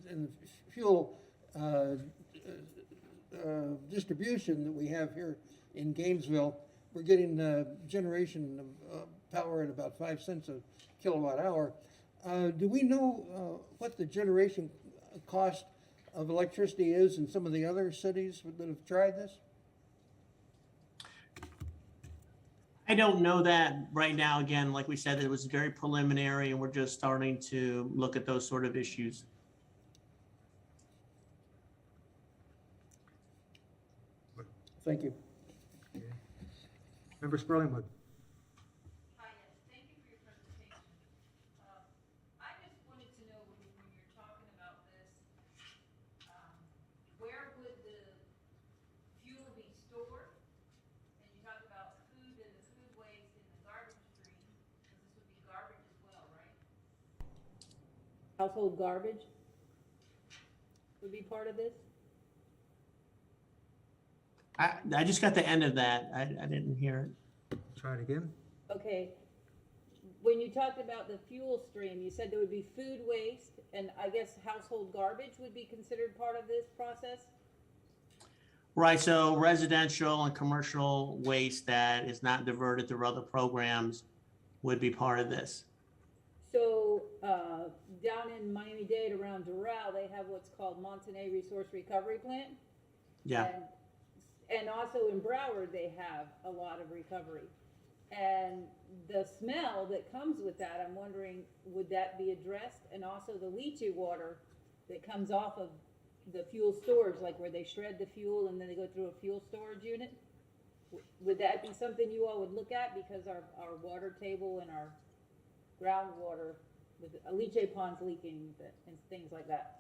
and the fuel distribution that we have here in Gainesville, we're getting generation of power at about 5 cents a kilowatt hour. Do we know what the generation cost of electricity is in some of the other cities that have tried this? I don't know that right now. Again, like we said, it was very preliminary and we're just starting to look at those sort of issues. Thank you. Okay. Member Sperling would. Hi, yes, thank you for your presentation. I just wanted to know when you're talking about this, where would the fuel be stored? And you talked about food and the food waste in the garbage stream, because this would be garbage as well, right? Household garbage would be part of this? I just got the end of that. I didn't hear it. Try it again. Okay. When you talked about the fuel stream, you said there would be food waste, and I guess household garbage would be considered part of this process? Right, so residential and commercial waste that is not diverted through other programs would be part of this. So down in Miami-Dade around Doral, they have what's called Montagnais Resource Recovery Plant. Yeah. And also in Broward, they have a lot of recovery. And the smell that comes with that, I'm wondering, would that be addressed? And also the leachate water that comes off of the fuel storage, like where they shred the fuel and then they go through a fuel storage unit? Would that be something you all would look at? Because our water table and our groundwater, with leachate ponds leaking and things like that.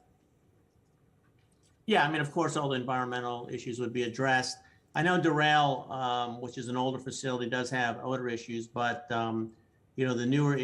Yeah, I mean, of course, all the environmental issues would be addressed. I know Durrell, which is an older facility, does have odor issues, but the newer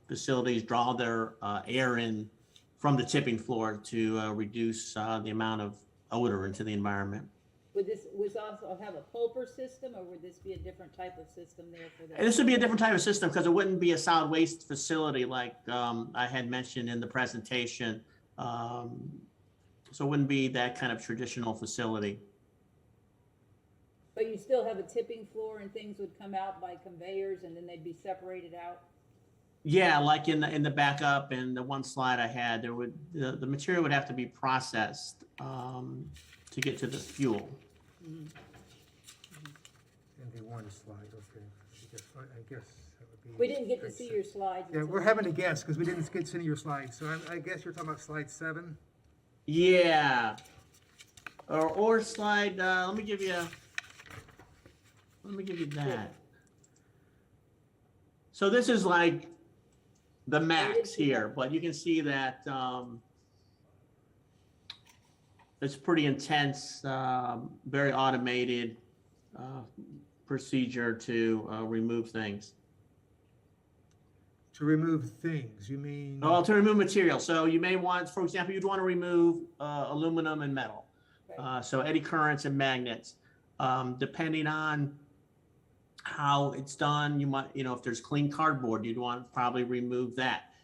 facilities draw their air in from the tipping floor to reduce the amount of odor into the environment. Would this also have a pulper system, or would this be a different type of system there for that? And this would be a different type of system because it wouldn't be a solid waste facility like I had mentioned in the presentation. So it wouldn't be that kind of traditional facility. But you still have a tipping floor and things would come out by conveyors and then they'd be separated out? Yeah, like in the backup and the one slide I had, there would the material would have to be processed to get to the fuel. And the one slide, okay. I guess that would be. We didn't get to see your slides. Yeah, we're having to guess because we didn't get to see your slides. So I guess you're talking about slide 7. Yeah. Or slide. Let me give you that. So this is like the max here, but you can see that it's pretty intense, very automated procedure to remove things. To remove things, you mean? Oh, to remove material. So you may want, for example, you'd want to remove aluminum and metal. So eddy currents and magnets. Depending on how it's done, you might, if there's clean cardboard, you'd want to probably remove that.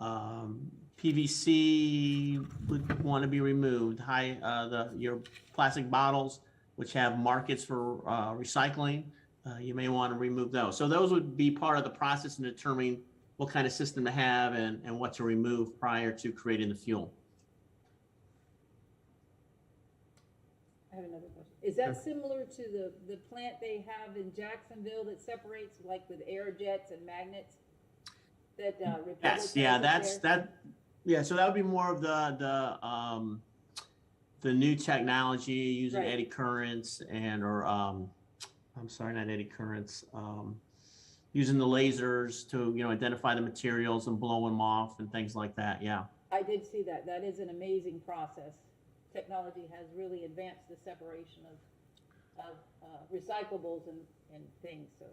PVC would want to be removed. Your plastic bottles, which have markets for recycling, you may want to remove those. So those would be part of the process in determining what kind of system to have and what to remove prior to creating the fuel. I have another question. Is that similar to the plant they have in Jacksonville that separates like with air jets and magnets? That Yes, yeah, that. Yeah, so that would be more of the new technology using eddy currents I'm sorry, not eddy currents. Using the lasers to identify the materials and blow them off and things like that. Yeah. I did see that. That is an amazing process. Technology has really advanced the separation of recyclables and things. So.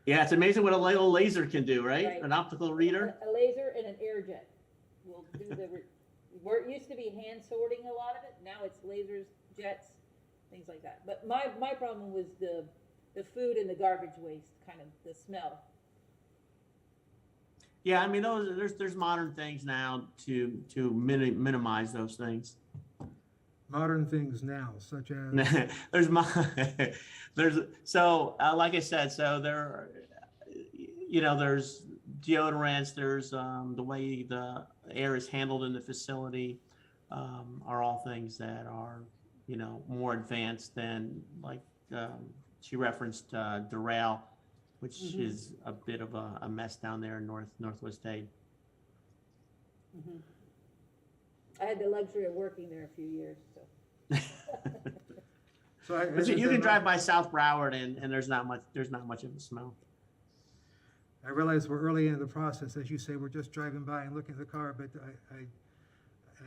Yeah, it's amazing what a little laser can do, right? An optical reader. A laser and an air jet will do where it used to be hand sorting a lot of it. Now it's lasers, jets, things like that. But my problem was the food and the garbage waste, kind of the smell. Yeah, I mean there's modern things now to minimize those things. Modern things now, such as like I said, so there's deodorants, there's the way the air is handled in the facility, are all things that are more advanced than like she referenced Durrell, which is a bit of a mess down there in Northwest Dade. I had the luxury of working there a few years, so. You can drive by South Broward and there's not much of a smell. I realize we're early in the process, as you say, we're just driving by and looking at the car, but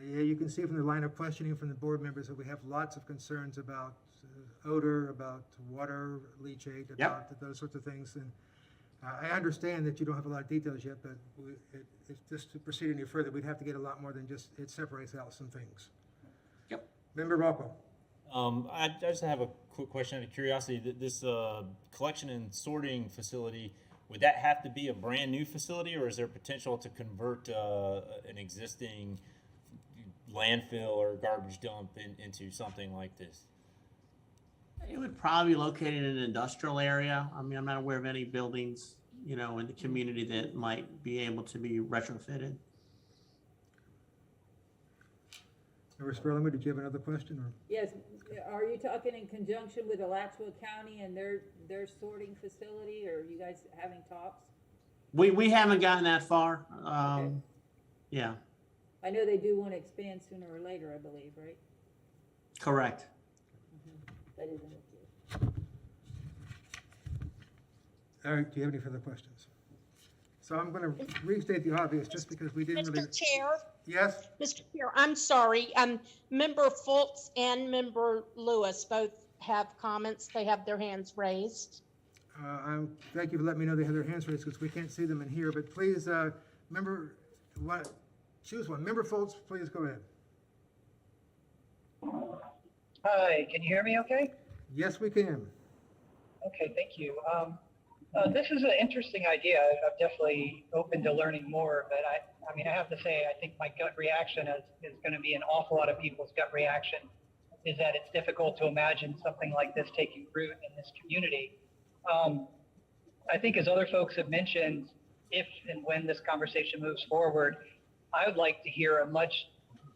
yeah, you can see from the line of questioning from the board members that we have lots of concerns about odor, about water leachate, about those sorts of things. And I understand that you don't have a lot of details yet, but if just to proceed any further, we'd have to get a lot more than just it separates out some things. Yep. Member Rocco. I just have a quick question out of curiosity. This collection and sorting facility, would that have to be a brand new facility, or is there potential to convert an existing landfill or garbage dump into something like this? It would probably be located in an industrial area. I mean, I'm not aware of any buildings, in the community that might be able to be retrofitted. Member Sperling, did you have another question? Or? Yes. Are you talking in conjunction with Alachua County and their sorting facility, or are you guys having talks? We haven't gotten that far. Okay. Yeah. I know they do want to expand sooner or later, I believe, right? Correct. That is an issue. All right, do you have any further questions? So I'm going to restate the obvious just because we didn't really. Mr. Chair, Yes? Mr. Chair, I'm sorry. Member Fultz and Member Lewis both have comments. They have their hands raised. Thank you for letting me know they have their hands raised because we can't see them in here. But please, choose one. Member Fultz, please go ahead. Hi, can you hear me okay? Yes, we can. Okay, thank you. This is an interesting idea. I'm definitely open to learning more, but I mean, I have to say, I think my gut reaction is going to be an awful lot of people's gut reaction, is that it's difficult to imagine something like this taking root in this community. I think as other folks have mentioned, if and when this conversation moves forward, I would like to hear a much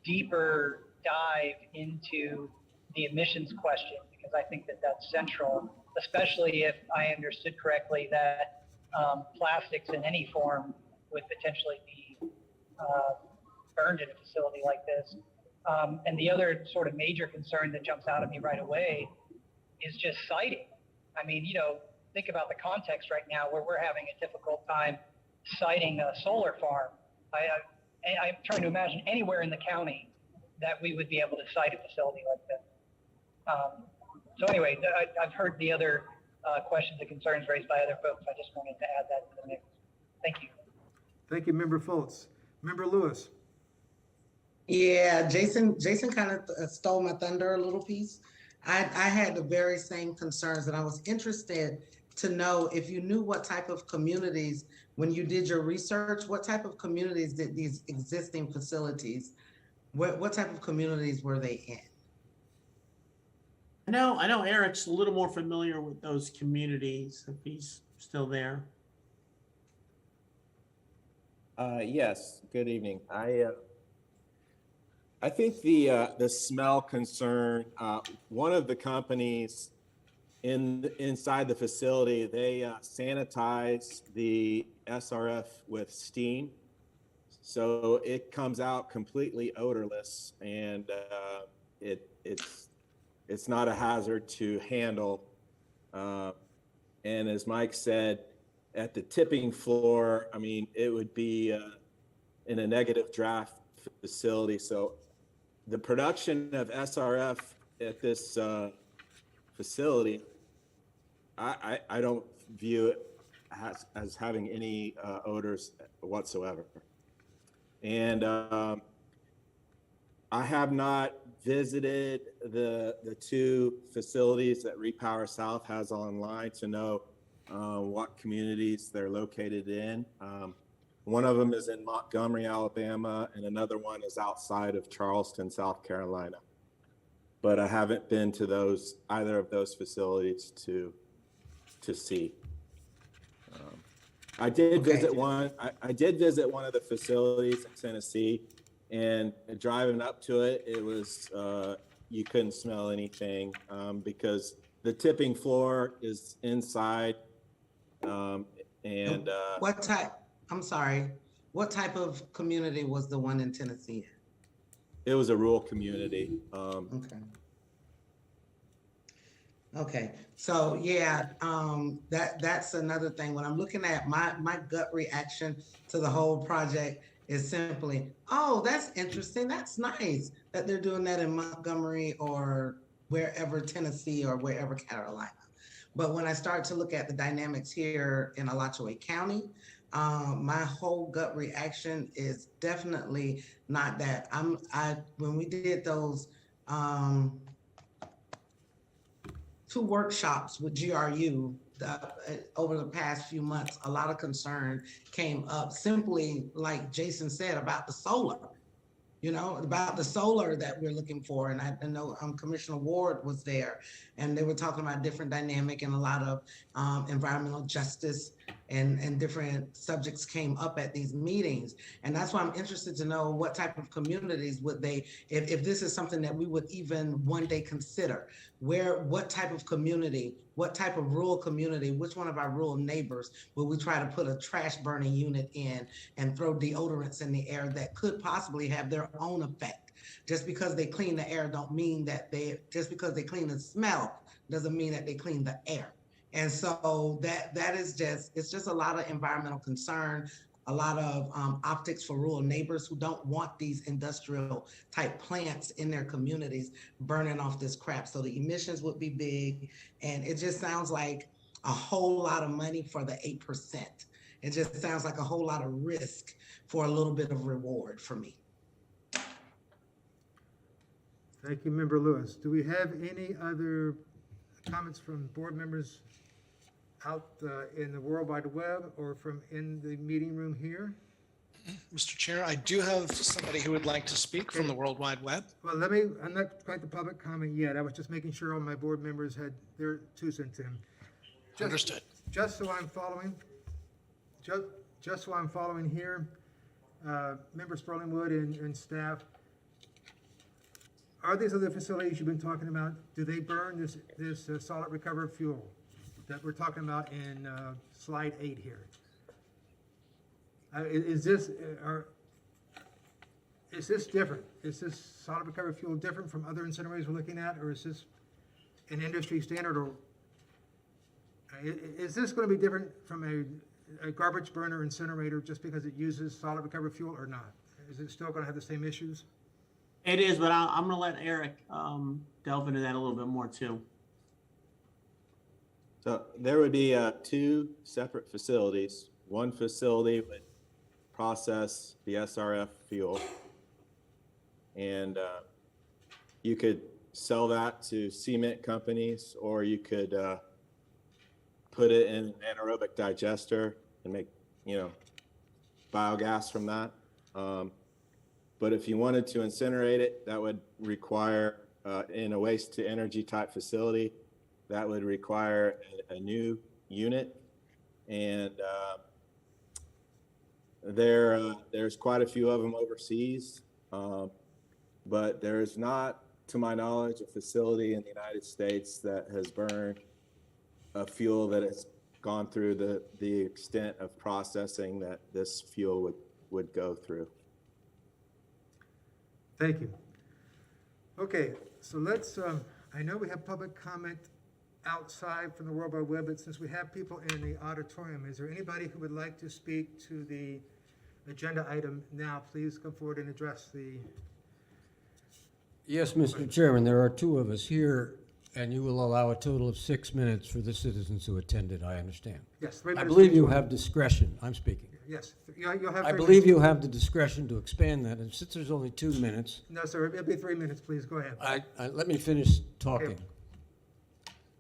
deeper dive into the emissions question, because I think that that's central, especially if I understood correctly that plastics in any form would potentially be burned in a facility like this. And the other sort of major concern that jumps out at me right away is just siting. I mean, think about the context right now where we're having a difficult time siting a solar farm. I'm trying to imagine anywhere in the county that we would be able to site a facility like this. So anyway, I've heard the other questions and concerns raised by other folks. I just wanted to add that to the mix. Thank you. Thank you, Member Fultz. Member Lewis. Yeah, Jason kind of stole my thunder a little piece. I had the very same concerns, and I was interested to know if you knew what type of communities, when you did your research, what type of communities did these existing facilities, what type of communities were they in? I know Eric's a little more familiar with those communities, if he's still there. Yes, good evening. I think the smell concern, one of the companies inside the facility, they sanitize the SRF with steam. So it comes out completely odorless, and it's not a hazard to handle. And as Mike said, at the tipping floor, I mean, it would be in a negative draft facility. So the production of SRF at this facility, I don't view it as having any odors whatsoever. And I have not visited the two facilities that Repower South has online to know what communities they're located in. One of them is in Montgomery, Alabama, and another one is outside of Charleston, South Carolina. But I haven't been to either of those facilities to see. I did visit one. I did visit one of the facilities in Tennessee, and driving up to it, it was you couldn't smell anything because the tipping floor is inside. What type? I'm sorry. What type of community was the one in Tennessee? It was a rural community. Okay. Okay, so yeah, that's another thing. When I'm looking at my gut reaction to the whole project is simply, oh, that's interesting. That's nice that they're doing that in Montgomery or wherever, Tennessee or wherever, Carolina. But when I start to look at the dynamics here in Alachua County, my whole gut reaction is definitely not that. When we did those, 2 workshops with GRU over the past few months, a lot of concern came up simply, like Jason said, about the solar, about the solar that we're looking for. And I know Commissioner Ward was there, and they were talking about different dynamic, and a lot of environmental justice and different subjects came up at these meetings. And that's why I'm interested to know what type of communities would they, if this is something that we would even one day consider, what type of community, what type of rural community, which one of our rural neighbors will we try to put a trash burning unit in and throw deodorants in the air that could possibly have their own effect? Just because they clean the air don't mean that just because they clean the smell doesn't mean that they clean the air. And so that is it's just a lot of environmental concern. a lot of optics for rural neighbors who don't want these industrial type plants in their communities burning off this crap. So the emissions would be big, and it just sounds like a whole lot of money for the 8%. It just sounds like a whole lot of risk for a little bit of reward for me. Thank you, Member Lewis. Do we have any other comments from board members out in the World Wide Web or from in the meeting room here? Mr. Chair, I do have somebody who would like to speak from the World Wide Web. Well, I'm not quite the public comment yet. I was just making sure all my board members had their 2 cents in. Understood. Just so I'm following, just so I'm following here, Member Sperling-Wood and staff, are these other facilities you've been talking about, do they burn this solid recovered fuel that we're talking about in slide 8 here? Is this different? Is this solid recovered fuel different from other incinerators we're looking at, or is this an industry standard, or is this going to be different from a garbage burner incinerator just because it uses solid recovered fuel or not? Is it still going to have the same issues? It is, but I'm going to let Eric delve into that a little bit more too. So there would be 2 separate facilities. One facility would process the SRF fuel, and you could sell that to cement companies, or you could put it in an anaerobic digester and make, biogas from that. But if you wanted to incinerate it, that would require, in a waste to energy type facility, that would require a new unit. And there's quite a few of them overseas, but there's not, to my knowledge, a facility in the United States that has burned a fuel that has gone through the extent of processing that this fuel would go through. Thank you. Okay, so let's, I know we have public comment outside from the World Wide Web, but since we have people in the auditorium, is there anybody who would like to speak to the agenda item now? Please come forward and address the... Yes, Mr. Chairman, there are 2 of us here, and you will allow a total of 6 minutes for the citizens who attended, I understand. Yes, 3 I minutes. believe you have discretion. I'm speaking. Yes, you'll have... I believe you have the discretion to expand that, and since there's only 2 minutes... No, sir, it'll be 3 minutes, please, go ahead. Let me finish talking. Okay.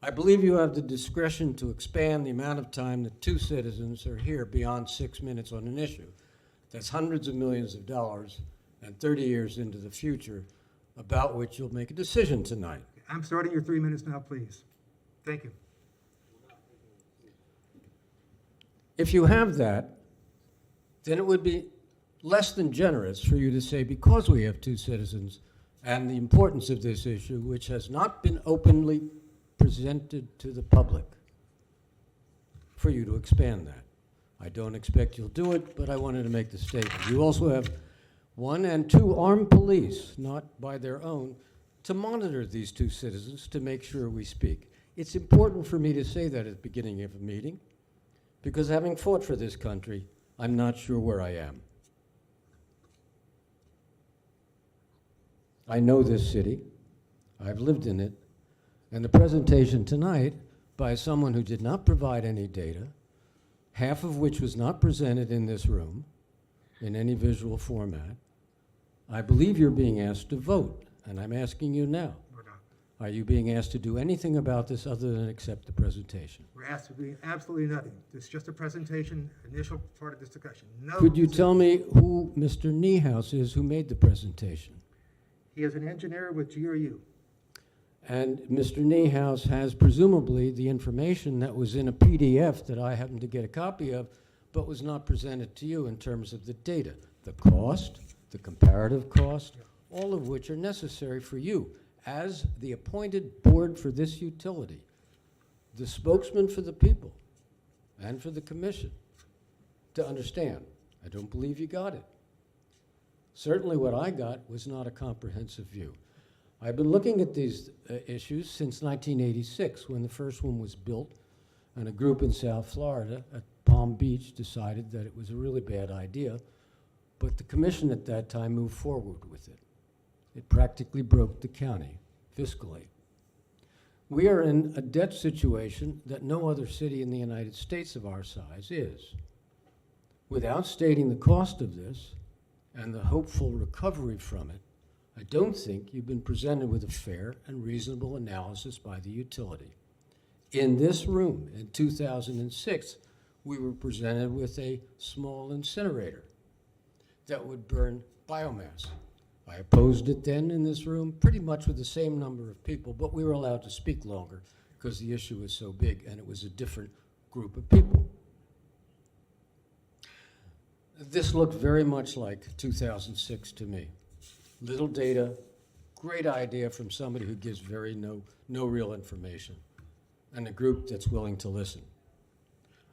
I believe you have the discretion to expand the amount of time that 2 citizens are here beyond 6 minutes on an issue. That's hundreds of millions of dollars and 30 years into the future, about which you'll make a decision tonight. I'm starting your 3 minutes now, please. Thank you. If you have that, then it would be less than generous for you to say, because we have 2 citizens and the importance of this issue, which has not been openly presented to the public, for you to expand that. I don't expect you'll do it, but I wanted to make the statement. You also have 1 and 2 armed police, not by their own, to monitor these 2 citizens to make sure we speak. It's important for me to say that at the beginning of a meeting, because having fought for this country, I'm not sure where I am. I know this city. I've lived in it. And the presentation tonight by someone who did not provide any data, half of which was not presented in this room in any visual format, I believe you're being asked to vote, and I'm asking you now. Are you being asked to do anything about this other than accept the presentation? We're asked to do absolutely nothing. It's just a presentation, initial part of this discussion. No. Could you tell me who Mr. Niehaus is who made the presentation? He is an engineer with GRU. And Mr. Niehaus has presumably the information that was in a PDF that I happened to get a copy of, but was not presented to you in terms of the data, the cost, the comparative cost, all of which are necessary for you as the appointed board for this utility, the spokesman for the people and for the commission, to understand. I don't believe you got it. Certainly what I got was not a comprehensive view. I've been looking at these issues since 1986, when the first one was built, and a group in South Florida at Palm Beach decided that it was a really bad idea, but the commission at that time moved forward with it. It practically broke the county fiscally. We are in a debt situation that no other city in the United States of our size is. Without stating the cost of this and the hopeful recovery from it, I don't think you've been presented with a fair and reasonable analysis by the utility. In this room in 2006, we were presented with a small incinerator that would burn biomass. I opposed it then in this room, pretty much with the same number of people, but we were allowed to speak longer because the issue was so big and it was a different group of people. This looked very much like 2006 to me. Little data, great idea from somebody who gives no real information, and a group that's willing to listen.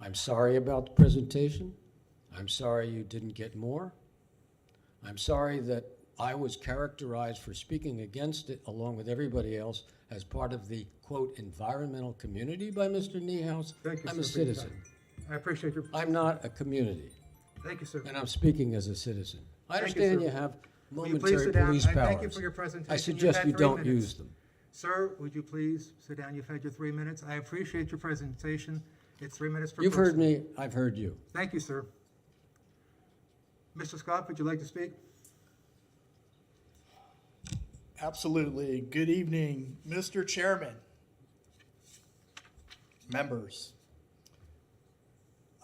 I'm sorry about the presentation. I'm sorry you didn't get more. I'm sorry that I was characterized for speaking against it along with everybody else as part of the, quote, environmental community by Mr. Niehaus. Thank you, I'm a sir, for your citizen. time. I appreciate your. I'm not a community, Thank you, sir. and I'm speaking as a citizen. I Thank you, understand sir. you have Will you please momentary sit down? police I powers. thank you for your presentation. I You've suggest had you 3 don't minutes. use them. Sir, would you please sit down? You've had your 3 minutes. I appreciate your presentation. It's 3 minutes per You've person. heard me, I've heard you. Thank you, sir. Mr. Scott, would you like to speak? Absolutely. Good evening, Mr. Chairman, members.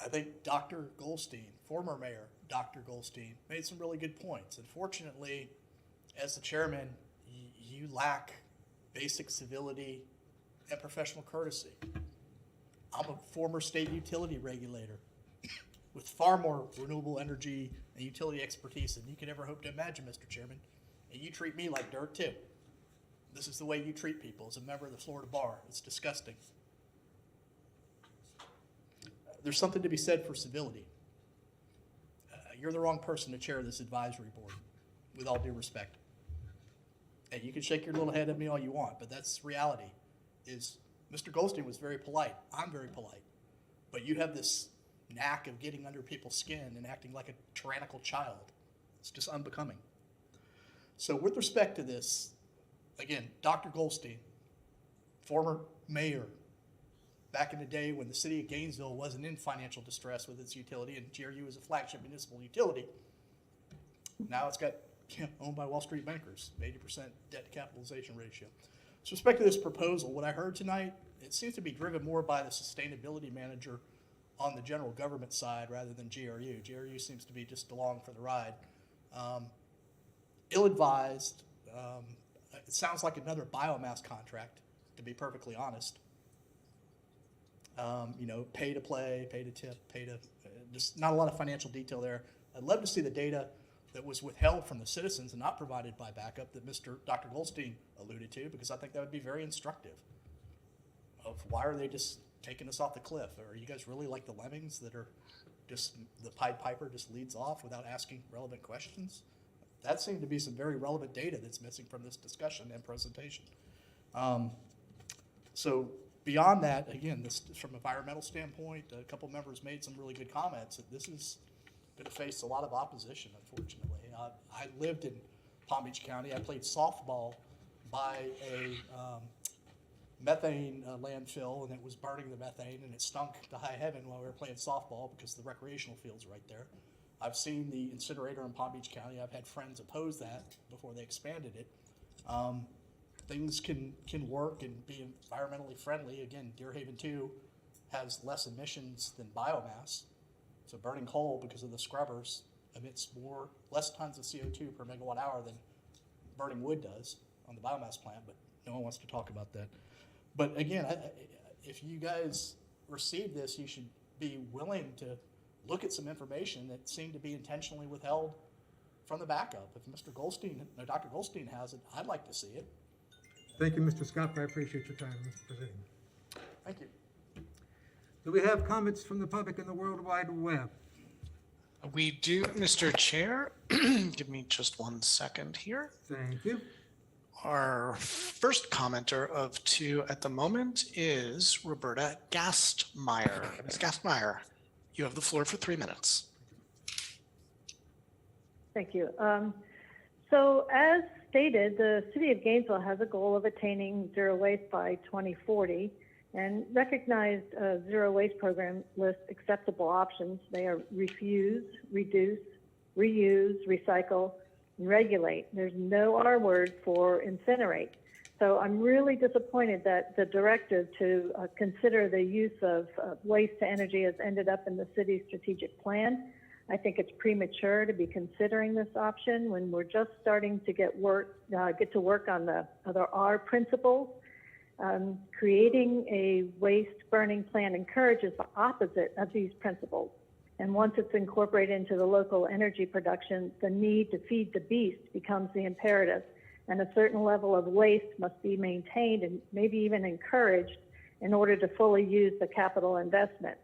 I think Dr. Goldstein, former mayor Dr. Goldstein, made some really good points. Unfortunately, as the chairman, you lack basic civility and professional courtesy. I'm a former state utility regulator with far more renewable energy and utility expertise than you could ever hope to imagine, Mr. Chairman. And you treat me like dirt too. This is the way you treat people as a member of the Florida Bar. It's disgusting. There's something to be said for civility. You're the wrong person to chair this advisory board, with all due respect. And you can shake your little head at me all you want, but that's reality. Is Mr. Goldstein was very polite. I'm very polite. But you have this knack of getting under people's skin and acting like a tyrannical child. It's just unbecoming. So with respect to this, again, Dr. Goldstein, former mayor, back in the day when the city of Gainesville wasn't in financial distress with its utility and GRU is a flagship municipal utility. Now it's got owned by Wall Street bankers, 80% debt to capitalization ratio. So with respect to this proposal, what I heard tonight, it seems to be driven more by the sustainability manager on the general government side rather than GRU. GRU seems to be just along for the ride. Ill-advised. It sounds like another biomass contract, to be perfectly honest. Pay to play, pay to tip, just not a lot of financial detail there. I'd love to see the data that was withheld from the citizens and not provided by backup that Dr. Goldstein alluded to, because I think that would be very instructive of why are they just taking us off the cliff? Are you guys really like the lemmings that are just, the Pied Piper just leads off without asking relevant questions? That seemed to be some very relevant data that's missing from this discussion and presentation. So beyond that, again, this from an environmental standpoint, a couple members made some really good comments that this is going to face a lot of opposition, unfortunately. I lived in Palm Beach County. I played softball by a methane landfill, and it was burning the methane, and it stunk to high heaven while we were playing softball because the recreational field's right there. I've seen the incinerator in Palm Beach County. I've had friends oppose that before they expanded it. Things can work and be environmentally friendly. Again, Deer Haven 2 has less emissions than biomass. So burning coal, because of the scrubbers, emits less tons of CO2 per megawatt hour than burning wood does on the biomass plant, but no one wants to talk about that. But again, if you guys receive this, you should be willing to look at some information that seemed to be intentionally withheld from the backup. If Mr. Goldstein, or Dr. Goldstein has it, I'd like to see it. Thank you, Mr. Scott. I appreciate your time, Mr. President. Thank you. Do we have comments from the public in the World Wide Web? We do, Mr. Chair. Give me just 1 second here. Thank you. Our first commenter of two at the moment is Roberta Gastmeyer. Ms. Gastmeyer, you have the floor for 3 minutes. Thank you. So as stated, the City of Gainesville has a goal of attaining zero waste by 2040 and recognized a zero waste program lists acceptable options. They are refuse, reduce, reuse, recycle, and regulate. There's no R word for incinerate. So I'm really disappointed that the directive to consider the use of waste to energy has ended up in the city's strategic plan. I think it's premature to be considering this option when we're just starting to get to work on the other R principles. Creating a waste burning plan encourages the opposite of these principles. And once it's incorporated into the local energy production, the need to feed the beast becomes the imperative. And a certain level of waste must be maintained and maybe even encouraged in order to fully use the capital investment.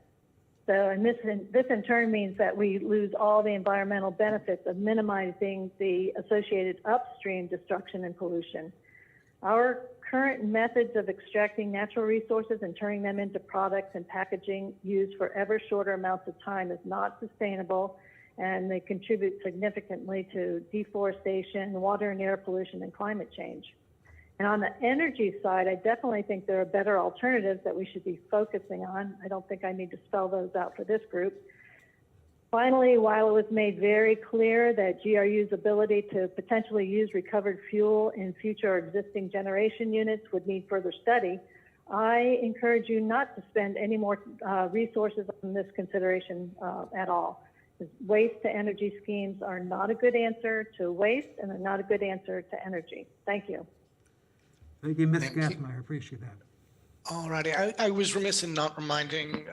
So, and this in turn means that we lose all the environmental benefits of minimizing the associated upstream destruction and pollution. Our current methods of extracting natural resources and turning them into products and packaging used for ever shorter amounts of time is not sustainable, and they contribute significantly to deforestation, water and air pollution, and climate change. And on the energy side, I definitely think there are better alternatives that we should be focusing on. I don't think I need to spell those out for this group. Finally, while it was made very clear that GRU's ability to potentially use recovered fuel in future or existing generation units would need further study, I encourage you not to spend any more resources on this consideration at all. Waste to energy schemes are not a good answer to waste, and they're not a good answer to energy. Thank you. Thank you, Ms. Gassmeyer. I appreciate that. All righty. I was remiss in not reminding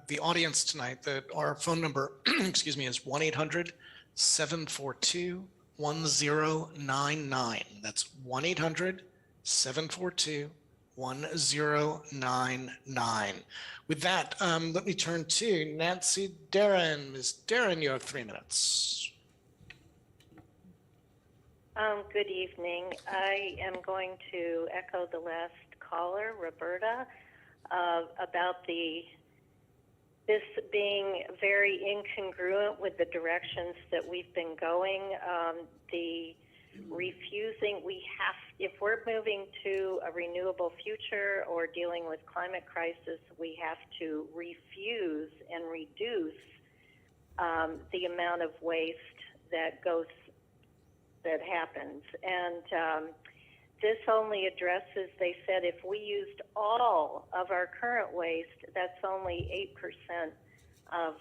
the audience tonight that our phone number, excuse me, is 1-800-742-1099. That's 1-800-742-1099. With that, let me turn to Nancy Darren. Ms. Darren, you have 3 minutes. Good evening. I am going to echo the last caller, Roberta, about this being very incongruent with the directions that we've been going. The refusing, if we're moving to a renewable future or dealing with climate crisis, we have to refuse and reduce the amount of waste that happens. And this only addresses, they said, if we used all of our current waste, that's only 8% of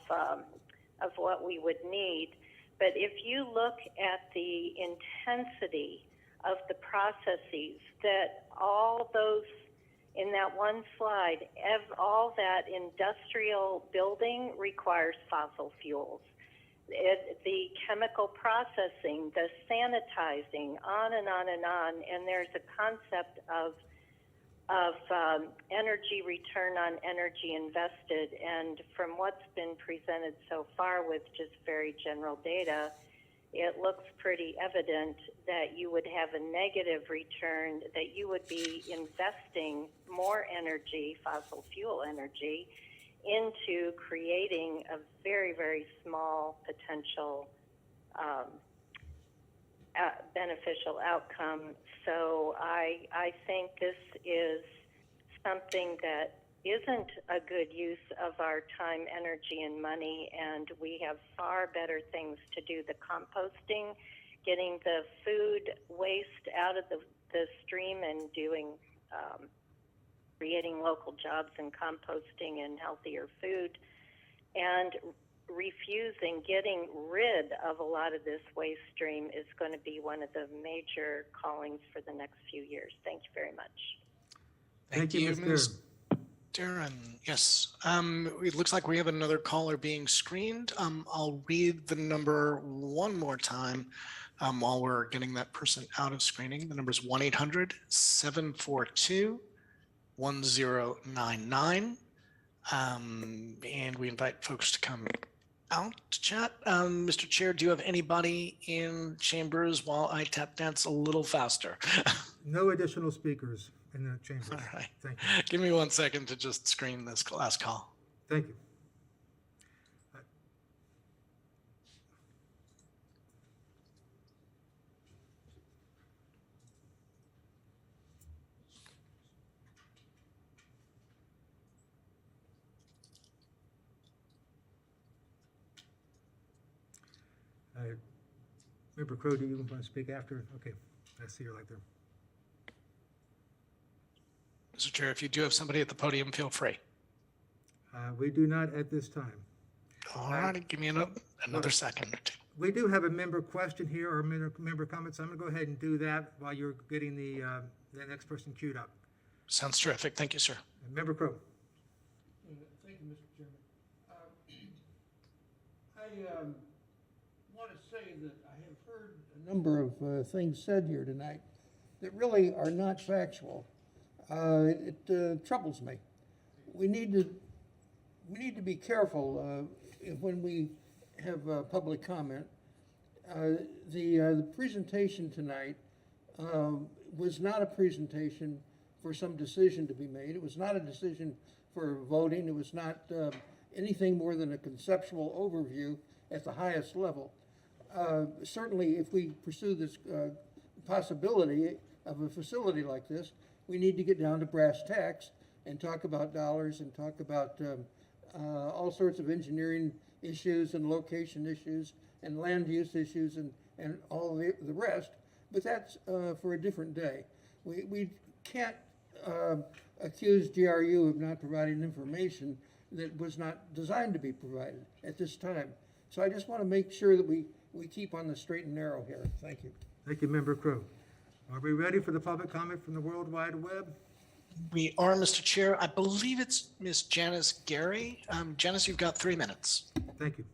what we would need. But if you look at the intensity of the processes that all those, in that one slide, all that industrial building requires fossil fuels. The chemical processing, the sanitizing, on and on and on, and there's a concept of energy return on energy invested. And from what's been presented so far with just very general data, it looks pretty evident that you would have a negative return, that you would be investing more energy, fossil fuel energy, into creating a very, very small potential beneficial outcome. So I think this is something that isn't a good use of our time, energy, and money, and we have far better things to do. The composting, getting the food waste out of the stream and doing creating local jobs in composting and healthier food, and refusing, getting rid of a lot of this waste stream is going to be one of the major callings for the next few years. Thank you very much. Thank you, Ms. Darren. Yes, it looks like we have another caller being screened. I'll read the number one more time while we're getting that person out of screening. The number is 1-800-742-1099. And we invite folks to come out to chat. Mr. Chair, do you have anybody in chambers while I tap dance a little faster? No additional speakers in the chambers. All right. Thank you. Give me 1 second to just screen this last call. Thank you. Member Crowe, do you want to speak after? Okay, I see her right there. Mr. Chair, if you do have somebody at the podium, feel free. We do not at this time. All right, give me another second or two. We do have a member question here or member comments. I'm going to go ahead and do that while you're getting the next person queued up. Sounds terrific. Thank you, sir. Member Crowe. Thank you, Mr. Chairman. I want to say that I have heard a number of things said here tonight that really are not factual. It troubles me. We need to be careful when we have public comment. The presentation tonight was not a presentation for some decision to be made. It was not a decision for voting. It was not anything more than a conceptual overview at the highest level. Certainly, if we pursue this possibility of a facility like this, we need to get down to brass tacks and talk about dollars and talk about all sorts of engineering issues and location issues and land use issues and all the rest. But that's for a different day. We can't accuse GRU of not providing information that was not designed to be provided at this time. So I just want to make sure that we keep on the straight and narrow here. Thank you. Thank you, Member Crowe. Are we ready for the public comment from the World Wide Web? We are, Mr. Chair. I believe it's Ms. Janice Gary. Janice, you've got 3 minutes. Thank you.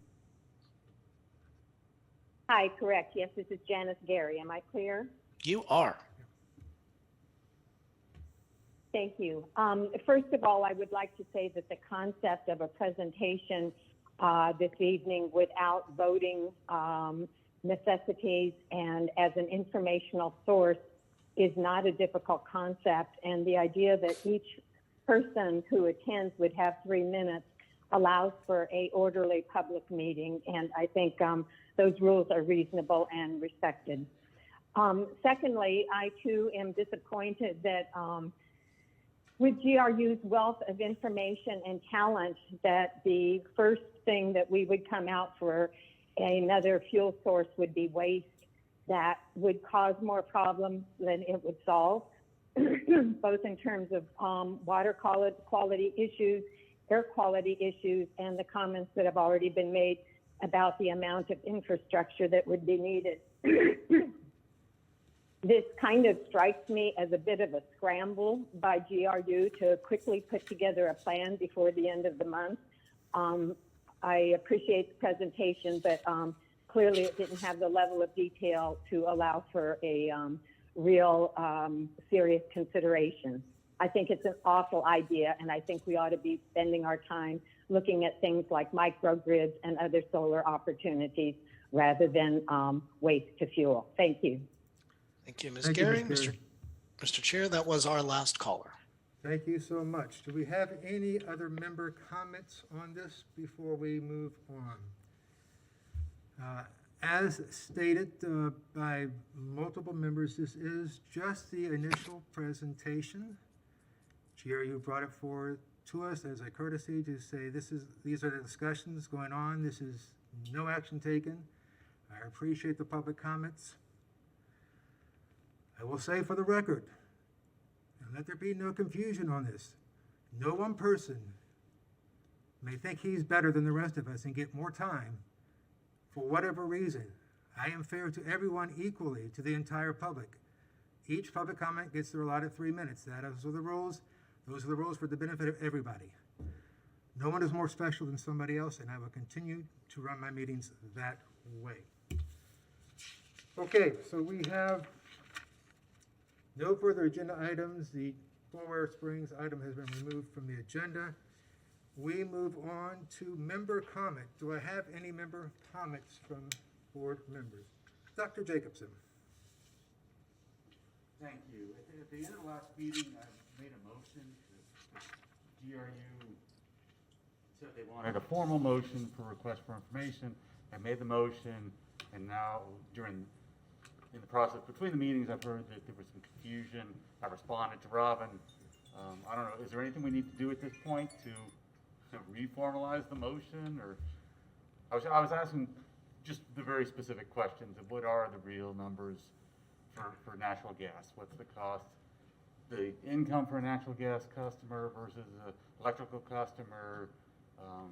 Hi, correct. Yes, this is Janice Gary. Am I clear? You are. Thank you. First of all, I would like to say that the concept of a presentation this evening without voting necessities and as an informational source is not a difficult concept. And the idea that each person who attends would have 3 minutes allows for a orderly public meeting. And I think those rules are reasonable and respected. Secondly, I too am disappointed that with GRU's wealth of information and talent, that the first thing that we would come out for another fuel source would be waste that would cause more problems than it would solve, both in terms of water quality issues, air quality issues, and the comments that have already been made about the amount of infrastructure that would be needed. This kind of strikes me as a bit of a scramble by GRU to quickly put together a plan before the end of the month. I appreciate the presentation, but clearly it didn't have the level of detail to allow for a real serious consideration. I think it's an awful idea, and I think we ought to be spending our time looking at things like microgrids and other solar opportunities rather than waste to fuel. Thank you. Thank you, Ms. Gary. Mr. Chair, that was our last caller. Thank you so much. Do we have any other member comments on this before we move on? As stated by multiple members, this is just the initial presentation. GRU brought it forward to us as a courtesy to say these are the discussions going on. This is no action taken. I appreciate the public comments. I will say for the record, and let there be no confusion on this, no one person may think he's better than the rest of us and get more time for whatever reason. I am fair to everyone equally, to the entire public. Each public comment gets their allotted 3 minutes. Those are the rules. Those are the rules for the benefit of everybody. No one is more special than somebody else, and I will continue to run my meetings that way. Okay, so we have no further agenda items. The Delaware Springs item has been removed from the agenda. we move on to member comment. Do I have any member comments from board members? Dr. Jacobson. Thank you. At the end of the last meeting, I made a motion. GRU said they wanted a formal motion for request for information. I made the motion, and now in the process between the meetings, I've heard that there was some confusion. I responded to Robin. I don't know, is there anything we need to do at this point to reformalize the motion? Or I was asking just the very specific questions of what are the real numbers for natural gas? What's the cost, the income for a natural gas customer versus an electrical customer?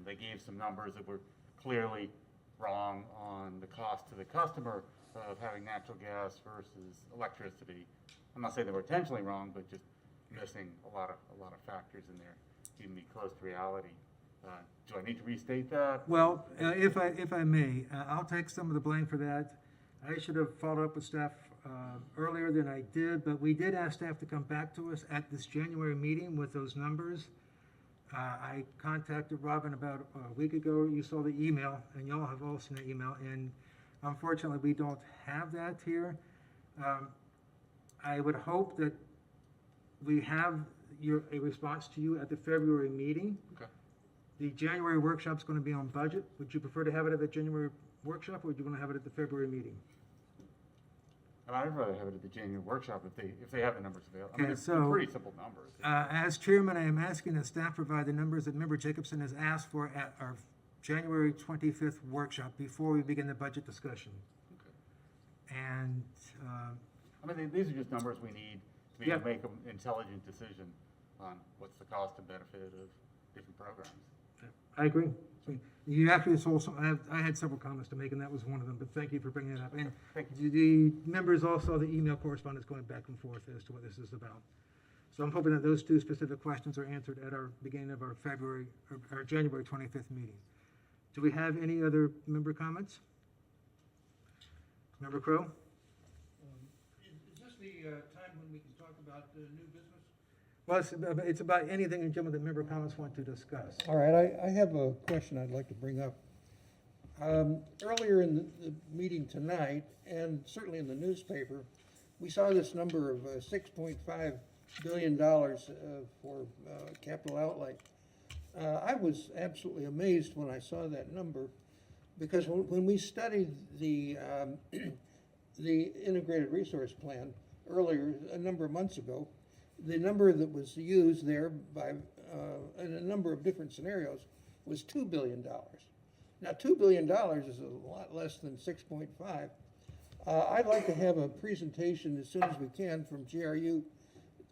They gave some numbers that were clearly wrong on the cost to the customer of having natural gas versus electricity. I'm not saying they were intentionally wrong, but just missing a lot of factors in there, keeping me close to reality. Do I need to restate that? Well, if I may, I'll take some of the blame for that. I should have followed up with staff earlier than I did, but we did ask staff to come back to us at this January meeting with those numbers. I contacted Robin about a week ago. You saw the email, and y'all have all seen the email, and unfortunately, we don't have that here. I would hope that we have a response to you at the February meeting. Okay. The January workshop's going to be on budget. Would you prefer to have it at the January workshop, or would you want to have it at the February meeting? I'd rather have it at the January workshop if they have the numbers available. Okay, I mean, so, they're pretty simple numbers. As chairman, I am asking that staff provide the numbers that Member Jacobson has asked for at our January 25th workshop before we begin the budget discussion. Okay. And I mean, these are just numbers we need to be able to make an intelligent decision on what's the cost and benefit of different programs. I agree. You actually saw some, I had several comments to make, and that was one of them, but thank you for bringing that up. And the members all saw the email correspondence going back and forth as to what this is about. So I'm hoping that those two specific questions are answered at our beginning of our January 25th meeting. Do we have any other member comments? Member Crow? Is this the time when we can talk about new business? Well, it's about anything in general that member comments want to discuss. All right, I have a question I'd like to bring up. Earlier in the meeting tonight, and certainly in the newspaper, we saw this number of $6.5 billion for capital outlay. I was absolutely amazed when I saw that number, because when we studied the integrated resource plan earlier, a number of months ago, the number that was used there by in a number of different scenarios was $2 billion. Now, $2 billion is a lot less than 6.5. I'd like to have a presentation as soon as we can from GRU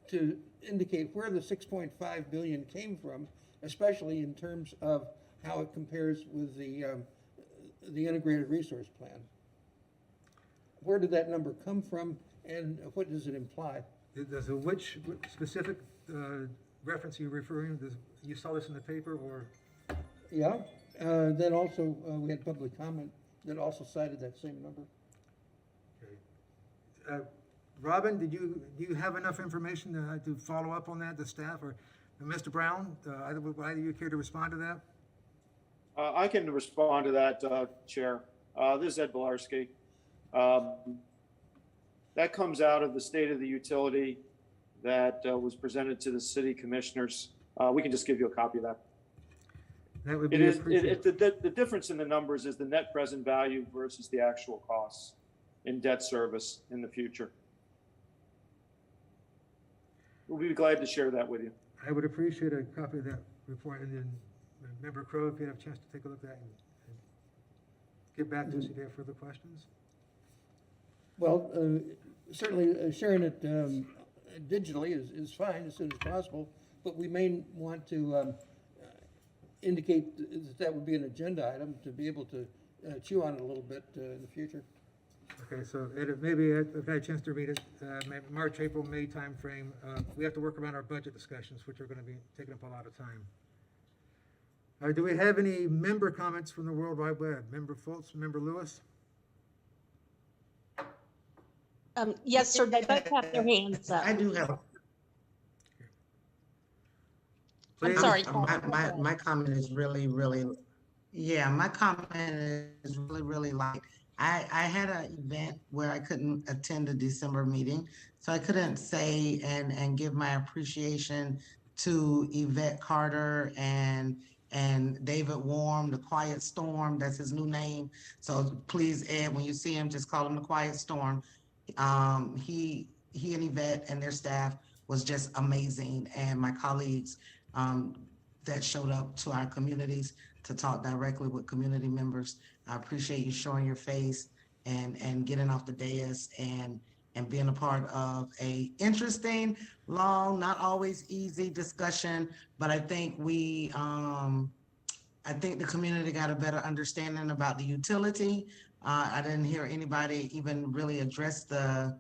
to indicate where the 6.5 billion came from, especially in terms of how it compares with the integrated resource plan. Where did that number come from, and what does it imply? Does which specific reference are you referring to? You saw this in the paper, or? Yeah. Then also we had public comment that also cited that same number. Okay. Robin, do you have enough information to follow up on that, the staff, or Mr. Brown? Would either of you care to respond to that? I can respond to that, Chair. This is Ed Bilarski. That comes out of the state of the utility that was presented to the city commissioners. We can just give you a copy of that. That would be the difference in the numbers is the net present value versus the actual costs in debt service in the future. We'll be glad to share that with you. I would appreciate a copy of that report, and then Member Crowe, if you have a chance to take a look at that and get back to us if you have further questions. Well, certainly sharing it digitally is fine as soon as possible, but we may want to indicate that would be an agenda item to be able to chew on it a little bit in the future. Okay, so maybe if I had a chance to read it, March, April, May timeframe, we have to work around our budget discussions, which are going to be taking up a lot of time. Do we have any member comments from the World Wide Web? Member Fultz, Member Lewis? Yes, sir, they both have their hands up. I do have. I'm Please. sorry. My comment is really, yeah, my comment is really light. I had an event where I couldn't attend the December meeting, so I couldn't say and give my appreciation to Yvette Carter and David Warm, the Quiet Storm, that's his new name. So please, Ed, when you see him, just call him the Quiet Storm. He and Yvette and their staff was just amazing, and my colleagues that showed up to our communities to talk directly with community members. I appreciate you showing your face and getting off the dais and being a part of a interesting, long, not always easy discussion. But I think I think the community got a better understanding about the utility. I didn't hear anybody even really address the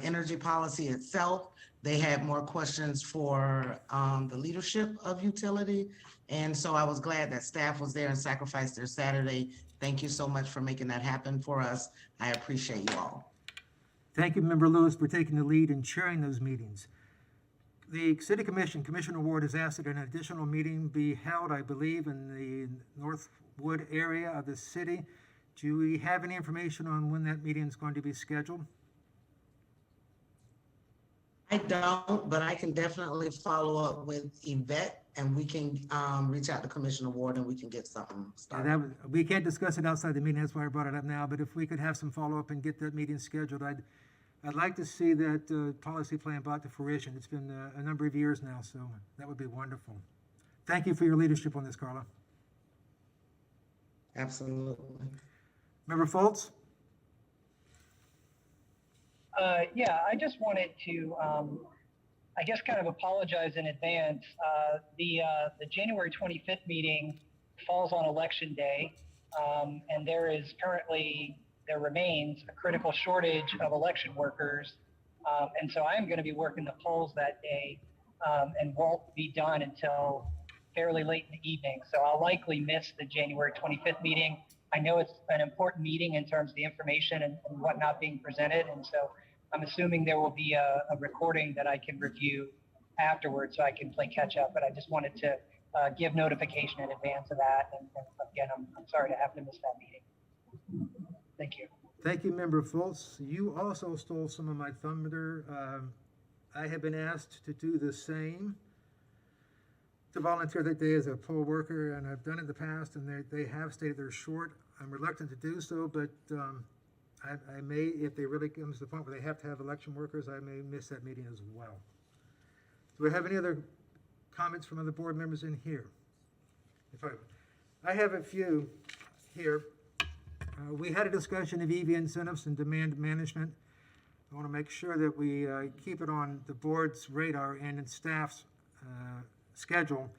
energy policy itself. They had more questions for the leadership of utility. And so I was glad that staff was there and sacrificed their Saturday. Thank you so much for making that happen for us. I appreciate you all. Thank you, Member Lewis, for taking the lead and chairing those meetings. The City Commission, Commissioner Ward has asked that an additional meeting be held, I believe, in the Northwood area of the city. Do we have any information on when that meeting is going to be scheduled? I don't, but I can definitely follow up with Yvette and we can reach out to Commissioner Ward and we can get something started. We can't discuss it outside the meeting, that's why I brought it up now, but if we could have some follow-up and get that meeting scheduled, I'd like to see that policy plan brought to fruition. It's been a number of years now, so that would be wonderful. Thank you for your leadership on this, Carla. Absolutely. Member Foltz? Yeah, I just wanted to, I guess, kind of apologize in advance. The January 25th meeting falls on Election Day, and there remains a critical shortage of election workers. And so I am going to be working the polls that day and won't be done until fairly late in the evening. So I'll likely miss the January 25th meeting. I know it's an important meeting in terms of the information and whatnot being presented. And so I'm assuming there will be a recording that I can review afterwards so I can play catch up. But I just wanted to give notification in advance of that. And again, I'm sorry to have to miss that meeting. Thank you. Thank you, Member Foltz. You also stole some of my thunder. I have been asked to do the same, to volunteer that day as a poll worker, and I've done it in the past, and they have stated they're short. I'm reluctant to do so, but I may, if they really come to the point where they have to have election workers, I may miss that meeting as well. Do we have any other comments from other board members in here? I have a few here. We had a discussion of EV incentives and demand management. I want to make sure that we keep it on the board's radar and in staff's schedule,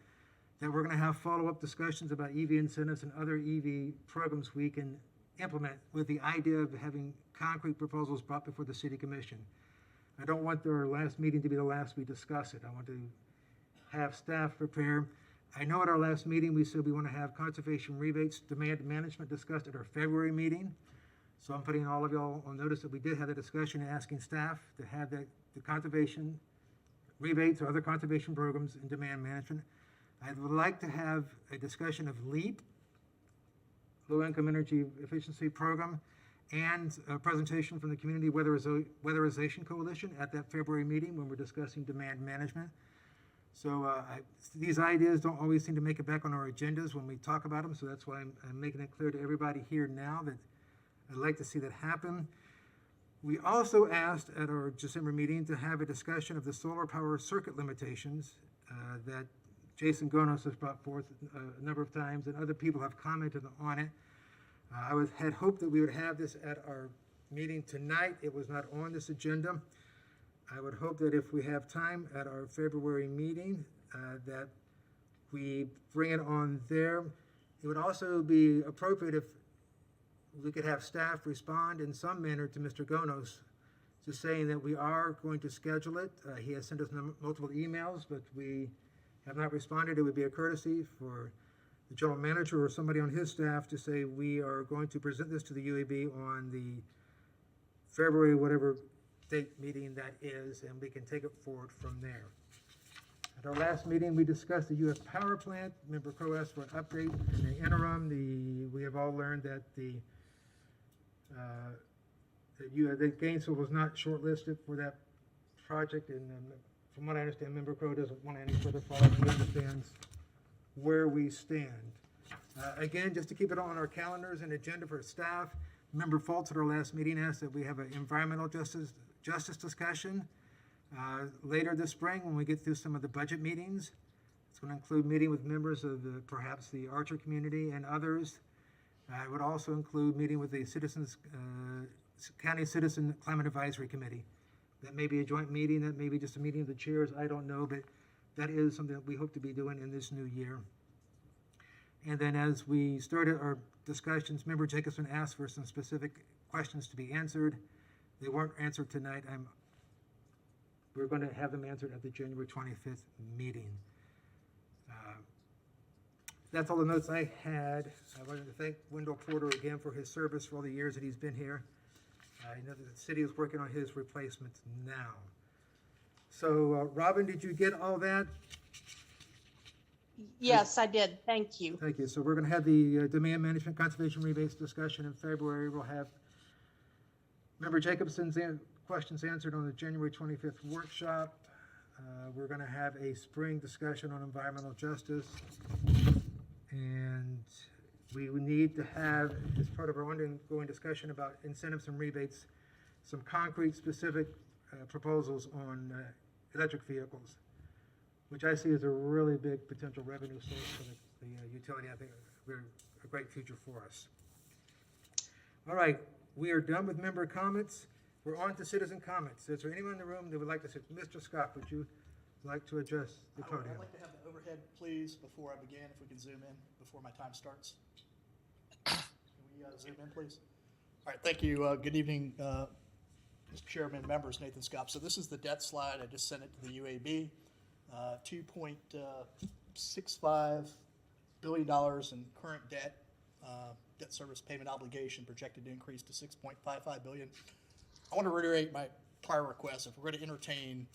that we're going to have follow-up discussions about EV incentives and other EV programs we can implement, with the idea of having concrete proposals brought before the City Commission. I don't want our last meeting to be the last we discuss it. I want to have staff prepare. I know at our last meeting we said we want to have conservation rebates, demand management discussed at our February meeting. So I'm putting all of y'all on notice that we did have a discussion and asking staff to have the conservation rebates or other conservation programs in demand management. I would like to have a discussion of LEAP, Low Income Energy Efficiency Program, and a presentation from the Community Weatherization Coalition at that February meeting when we're discussing demand management. So these ideas don't always seem to make it back on our agendas when we talk about them, so that's why I'm making it clear to everybody here now that I'd like to see that happen. We also asked at our December meeting to have a discussion of the solar power circuit limitations that Jason Gonos has brought forth a number of times, and other people have commented on it. I had hoped that we would have this at our meeting tonight. It was not on this agenda. I would hope that if we have time at our February meeting, that we bring it on there. It would also be appropriate if we could have staff respond in some manner to Mr. Gonos, just saying that we are going to schedule it. He has sent us multiple emails, but we have not responded. It would be a courtesy for the general manager or somebody on his staff to say we are going to present this to the UAB on the February whatever date meeting that is, and we can take it forward from there. At our last meeting, we discussed the U.S. power plant. Member Crowe asked for an update. In the interim, we have all learned that that Gainesville was not shortlisted for that project, and from what I understand, Member Crowe doesn't want any further follow-up. He understands where we stand. Again, just to keep it on our calendars and agenda for staff, Member Fultz at our last meeting asked that we have an environmental justice discussion later this spring when we get through some of the budget meetings. It's going to include meeting with members of perhaps the Archer community and others. It would also include meeting with the County Citizen Climate Advisory Committee. That may be a joint meeting, that may be just a meeting of the chairs, I don't know, but that is something that we hope to be doing in this new year. And then as we started our discussions, Member Jacobson asked for some specific questions to be answered. They weren't answered tonight. We're going to have them answered at the January 25th meeting. That's all the notes I had. I wanted to thank Wendell Porter again for his service for all the years that he's been here. I know that the city is working on his replacement now. So, Robin, did you get all that? Yes, I did. Thank you. Thank you. So we're going to have the demand management conservation rebates discussion in February. We'll have Member Jacobson's questions answered on the January 25th workshop. We're going to have a spring discussion on environmental justice. And we need to have, as part of our ongoing discussion about incentives and rebates, some concrete specific proposals on electric vehicles, which I see as a really big potential revenue source for the utility. I think we're a great future for us. All right, we are done with member comments. We're on to citizen comments. Is there anyone in the room that would like to say, Mr. Scott, would you like to address the podium? I'd like to have the overhead, please, before I begin, if we can zoom in before my time starts. Can we zoom in, please? All right, thank you. Good evening, Mr. Chairman, members, Nathan Scott. So this is the debt slide. I just sent it to the UAB. $2.65 billion in current debt, debt service payment obligation projected to increase to $6.55 billion. I want to reiterate my prior request. If we're going to entertain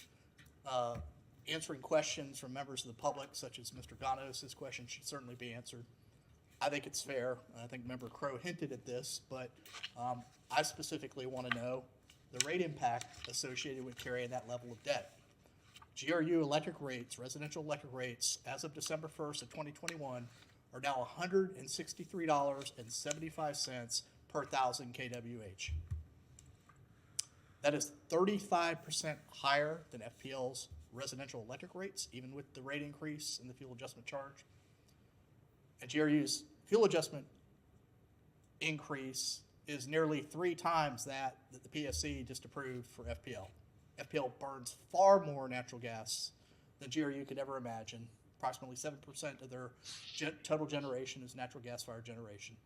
answering questions from members of the public, such as Mr. Ganos, his question should certainly be answered. I think it's fair. I think Member Crowe hinted at this, but I specifically want to know the rate impact associated with carrying that level of debt. GRU electric rates, residential electric rates, as of December 1st of 2021, are now $163.75 per 1,000 kWh. That is 35% higher than FPL's residential electric rates, even with the rate increase in the fuel adjustment charge. And GRU's fuel adjustment increase is nearly 3 times that the PSC just approved for FPL. FPL burns far more natural gas than GRU could ever imagine. Approximately 7% of their total generation is natural gas-fired generation.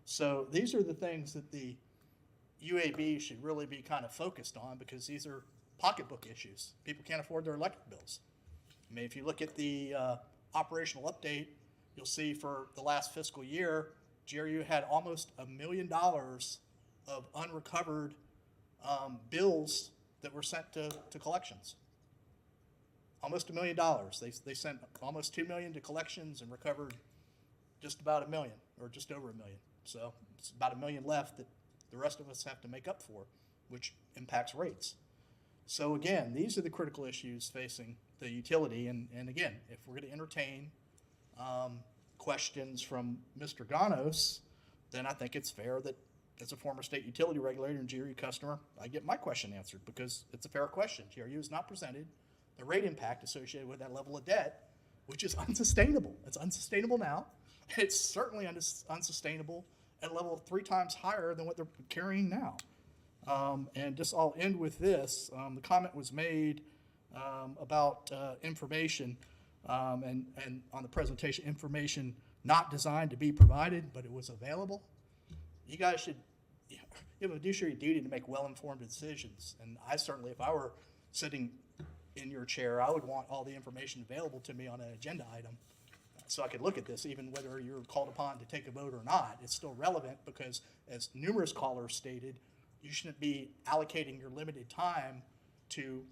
So these are the things that the UAB should really be kind of focused on, because these are pocketbook issues. People can't afford their electric bills. I mean, if you look at the operational update, you'll see for the last fiscal year, GRU had almost $1 million of unrecovered bills that were sent to collections. Almost $1 million. They sent almost $2 million to collections and recovered just about $1 million, or just over $1 million. So it's about $1 million left that the rest of us have to make up for, which impacts rates. So again, these are the critical issues facing the utility. And again, if we're going to entertain questions from Mr. Ganos, then I think it's fair that as a former state utility regulator and GRU customer, I get my question answered, because it's a fair question. GRU has not presented the rate impact associated with that level of debt, which is unsustainable. It's unsustainable now. It's certainly unsustainable at a level 3 times higher than what they're carrying now. And just I'll end with this. The comment was made about information and on the presentation, information not designed to be provided, but it was available. You guys should, you have a fiduciary duty to make well-informed decisions. And I certainly, if I were sitting in your chair, I would want all the information available to me on an agenda item so I could look at this, even whether you're called upon to take a vote or not. It's still relevant because, as numerous callers stated, you shouldn't be allocating your limited time to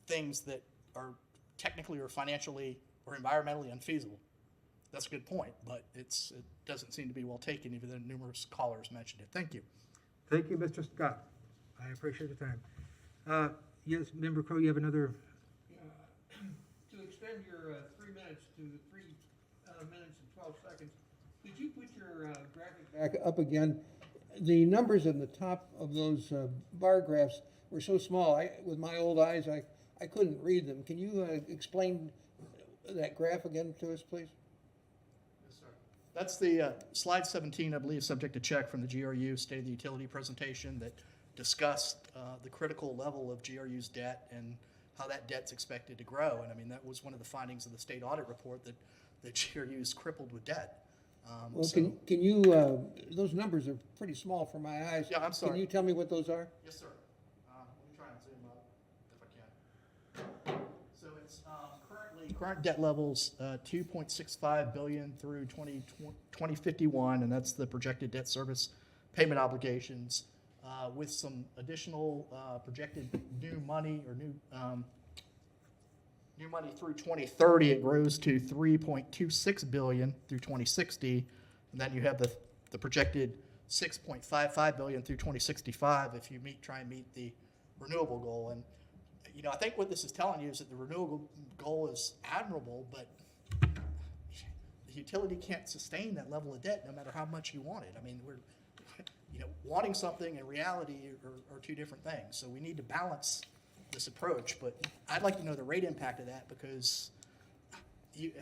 things that are technically or financially or environmentally unfeasible. That's a good point, but it doesn't seem to be well taken, even though numerous callers mentioned it. Thank you. Thank you, Mr. Scott. I appreciate the time. Yes, Member Crowe, you have another. To extend your 3 minutes to 3 minutes and 12 seconds, could you put your graphic back up again? The numbers in the top of those bar graphs were so small. With my old eyes, I couldn't read them. Can you explain that graph again to us, please? Yes, sir. That's the slide 17, I believe, subject to check from the GRU State of the Utility presentation that discussed the critical level of GRU's debt and how that debt's expected to grow. And I mean, that was one of the findings of the state audit report that GRU is crippled with debt. Well, so- can you, those numbers are pretty small for my eyes. Yeah, I'm sorry. Can you tell me what those are? Yes, sir. Let me try and zoom up if I can. So it's current debt levels, $2.65 billion through 2051, and that's the projected debt service payment obligations, with some additional projected new money or new money through 2030. It grows to $3.26 billion through 2060, and then you have the projected $6.55 billion through 2065 if you try and meet the renewable goal. And I think what this is telling you is that the renewable goal is admirable, but the utility can't sustain that level of debt no matter how much you want it. I mean, wanting something and reality are two different things. So we need to balance this approach, but I'd like to know the rate impact of that, because the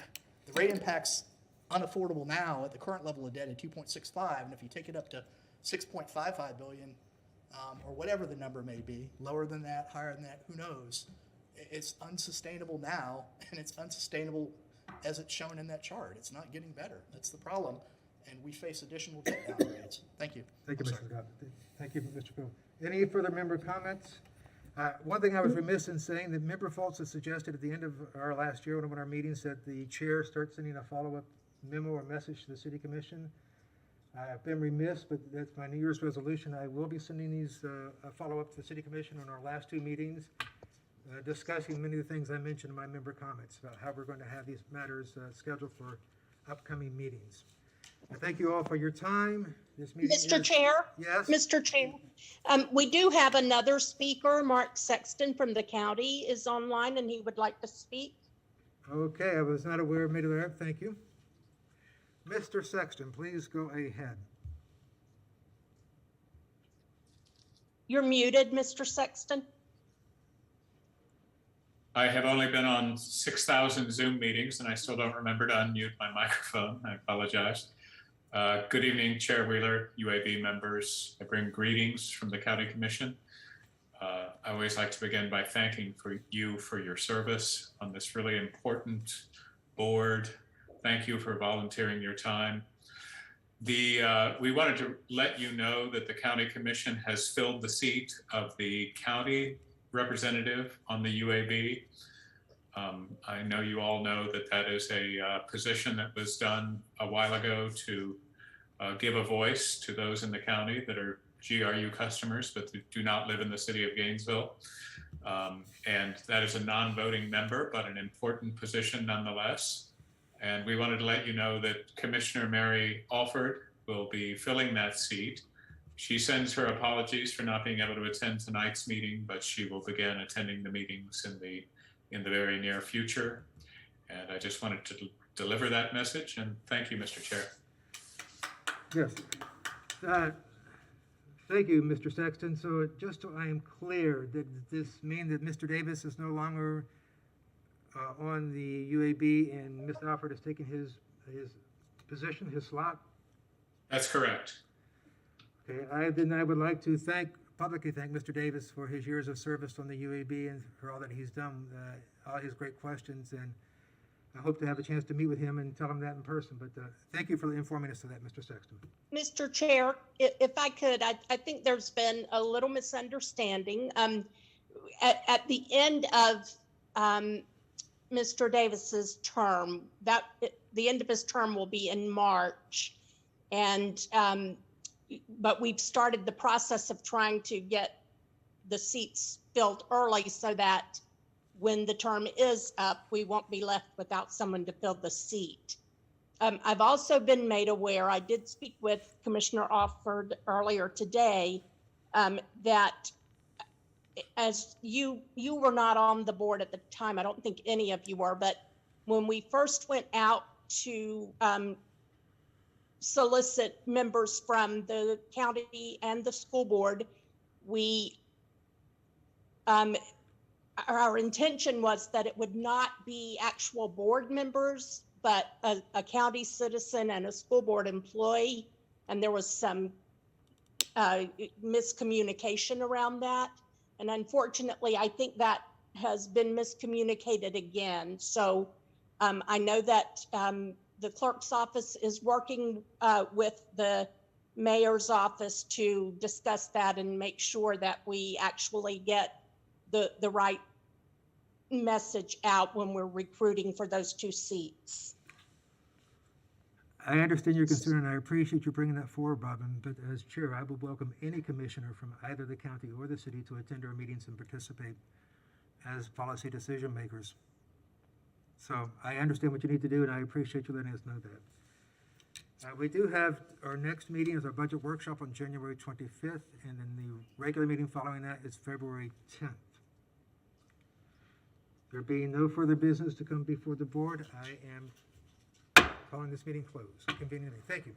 rate impact's unaffordable now at the current level of debt at 2.65, and if you take it up to 6.55 billion, or whatever the number may be, lower than that, higher than that, who knows? It's unsustainable now, and it's unsustainable as it's shown in that chart. It's not getting better. That's the problem, and we face additional debt downgrades. Thank you. Thank you, Mr. Scott. Thank you, Mr. Crowe. Any further member comments? One thing I was remiss in saying that Member Fultz has suggested at the end of our last year, one of our meetings, that the chair start sending a follow-up memo or message to the City Commission. I've been remiss, but that's my New Year's resolution. I will be sending these follow-up to the City Commission on our last 2 meetings, discussing many of the things I mentioned in my member comments about how we're going to have these matters scheduled for upcoming meetings. I thank you all for your time. This meeting Mr. Chair? Yes? Mr. Chair, we do have another speaker. Mark Sexton from the county is online, and he would like to speak. Okay, I was not aware, made aware. Thank you. Mr. Sexton, please go ahead. You're muted, Mr. Sexton. I have only been on 6,000 Zoom meetings, and I still don't remember to unmute my microphone. I apologize. Good evening, Chair Wheeler, UAB members. I bring greetings from the County Commission. I always like to begin by thanking you for your service on this really important board. Thank you for volunteering your time. We wanted to let you know that the County Commission has filled the seat of the county representative on the UAB. I know you all know that is a position that was done a while ago to give a voice to those in the county that are GRU customers but do not live in the city of Gainesville. And that is a non-voting member, but an important position nonetheless. And we wanted to let you know that Commissioner Mary Alford will be filling that seat. She sends her apologies for not being able to attend tonight's meeting, but she will begin attending the meetings in the very near future. And I just wanted to deliver that message, and thank you, Mr. Chair. Yes. Thank you, Mr. Sexton. So just so I am clear, does this mean that Mr. Davis is no longer on the UAB and Mr. Alford has taken his position, his slot? That's correct. Okay, I would like to publicly thank Mr. Davis for his years of service on the UAB and for all that he's done, all his great questions, and I hope to have a chance to meet with him and tell him that in person. But thank you for informing us of that, Mr. Sexton. Mr. Chair, if I could, I think there's been a little misunderstanding. At the end of Mr. Davis's term, the end of his term will be in March, and but we've started the process of trying to get the seats filled early so that when the term is up, we won't be left without someone to fill the seat. I've also been made aware, I did speak with Commissioner Offord earlier today, that as you were not on the board at the time, I don't think any of you were, but when we first went out to solicit members from the county and the school board, we our intention was that it would not be actual board members, but a county citizen and a school board employee. And there was some miscommunication around that. And unfortunately, I think that has been miscommunicated again. So I know that the clerk's office is working with the mayor's office to discuss that and make sure that we actually get the right message out when we're recruiting for those 2 seats. I understand your concern, and I appreciate you bringing that forward, Robin, but as chair, I would welcome any commissioner from either the county or the city to attend our meetings and participate as policy decision makers. So I understand what you need to do, and I appreciate you letting us know that. We do have, our next meeting is our budget workshop on January 25th, and then the regular meeting following that is February 10th. There being no further business to come before the board, I am calling this meeting closed conveniently. Thank you.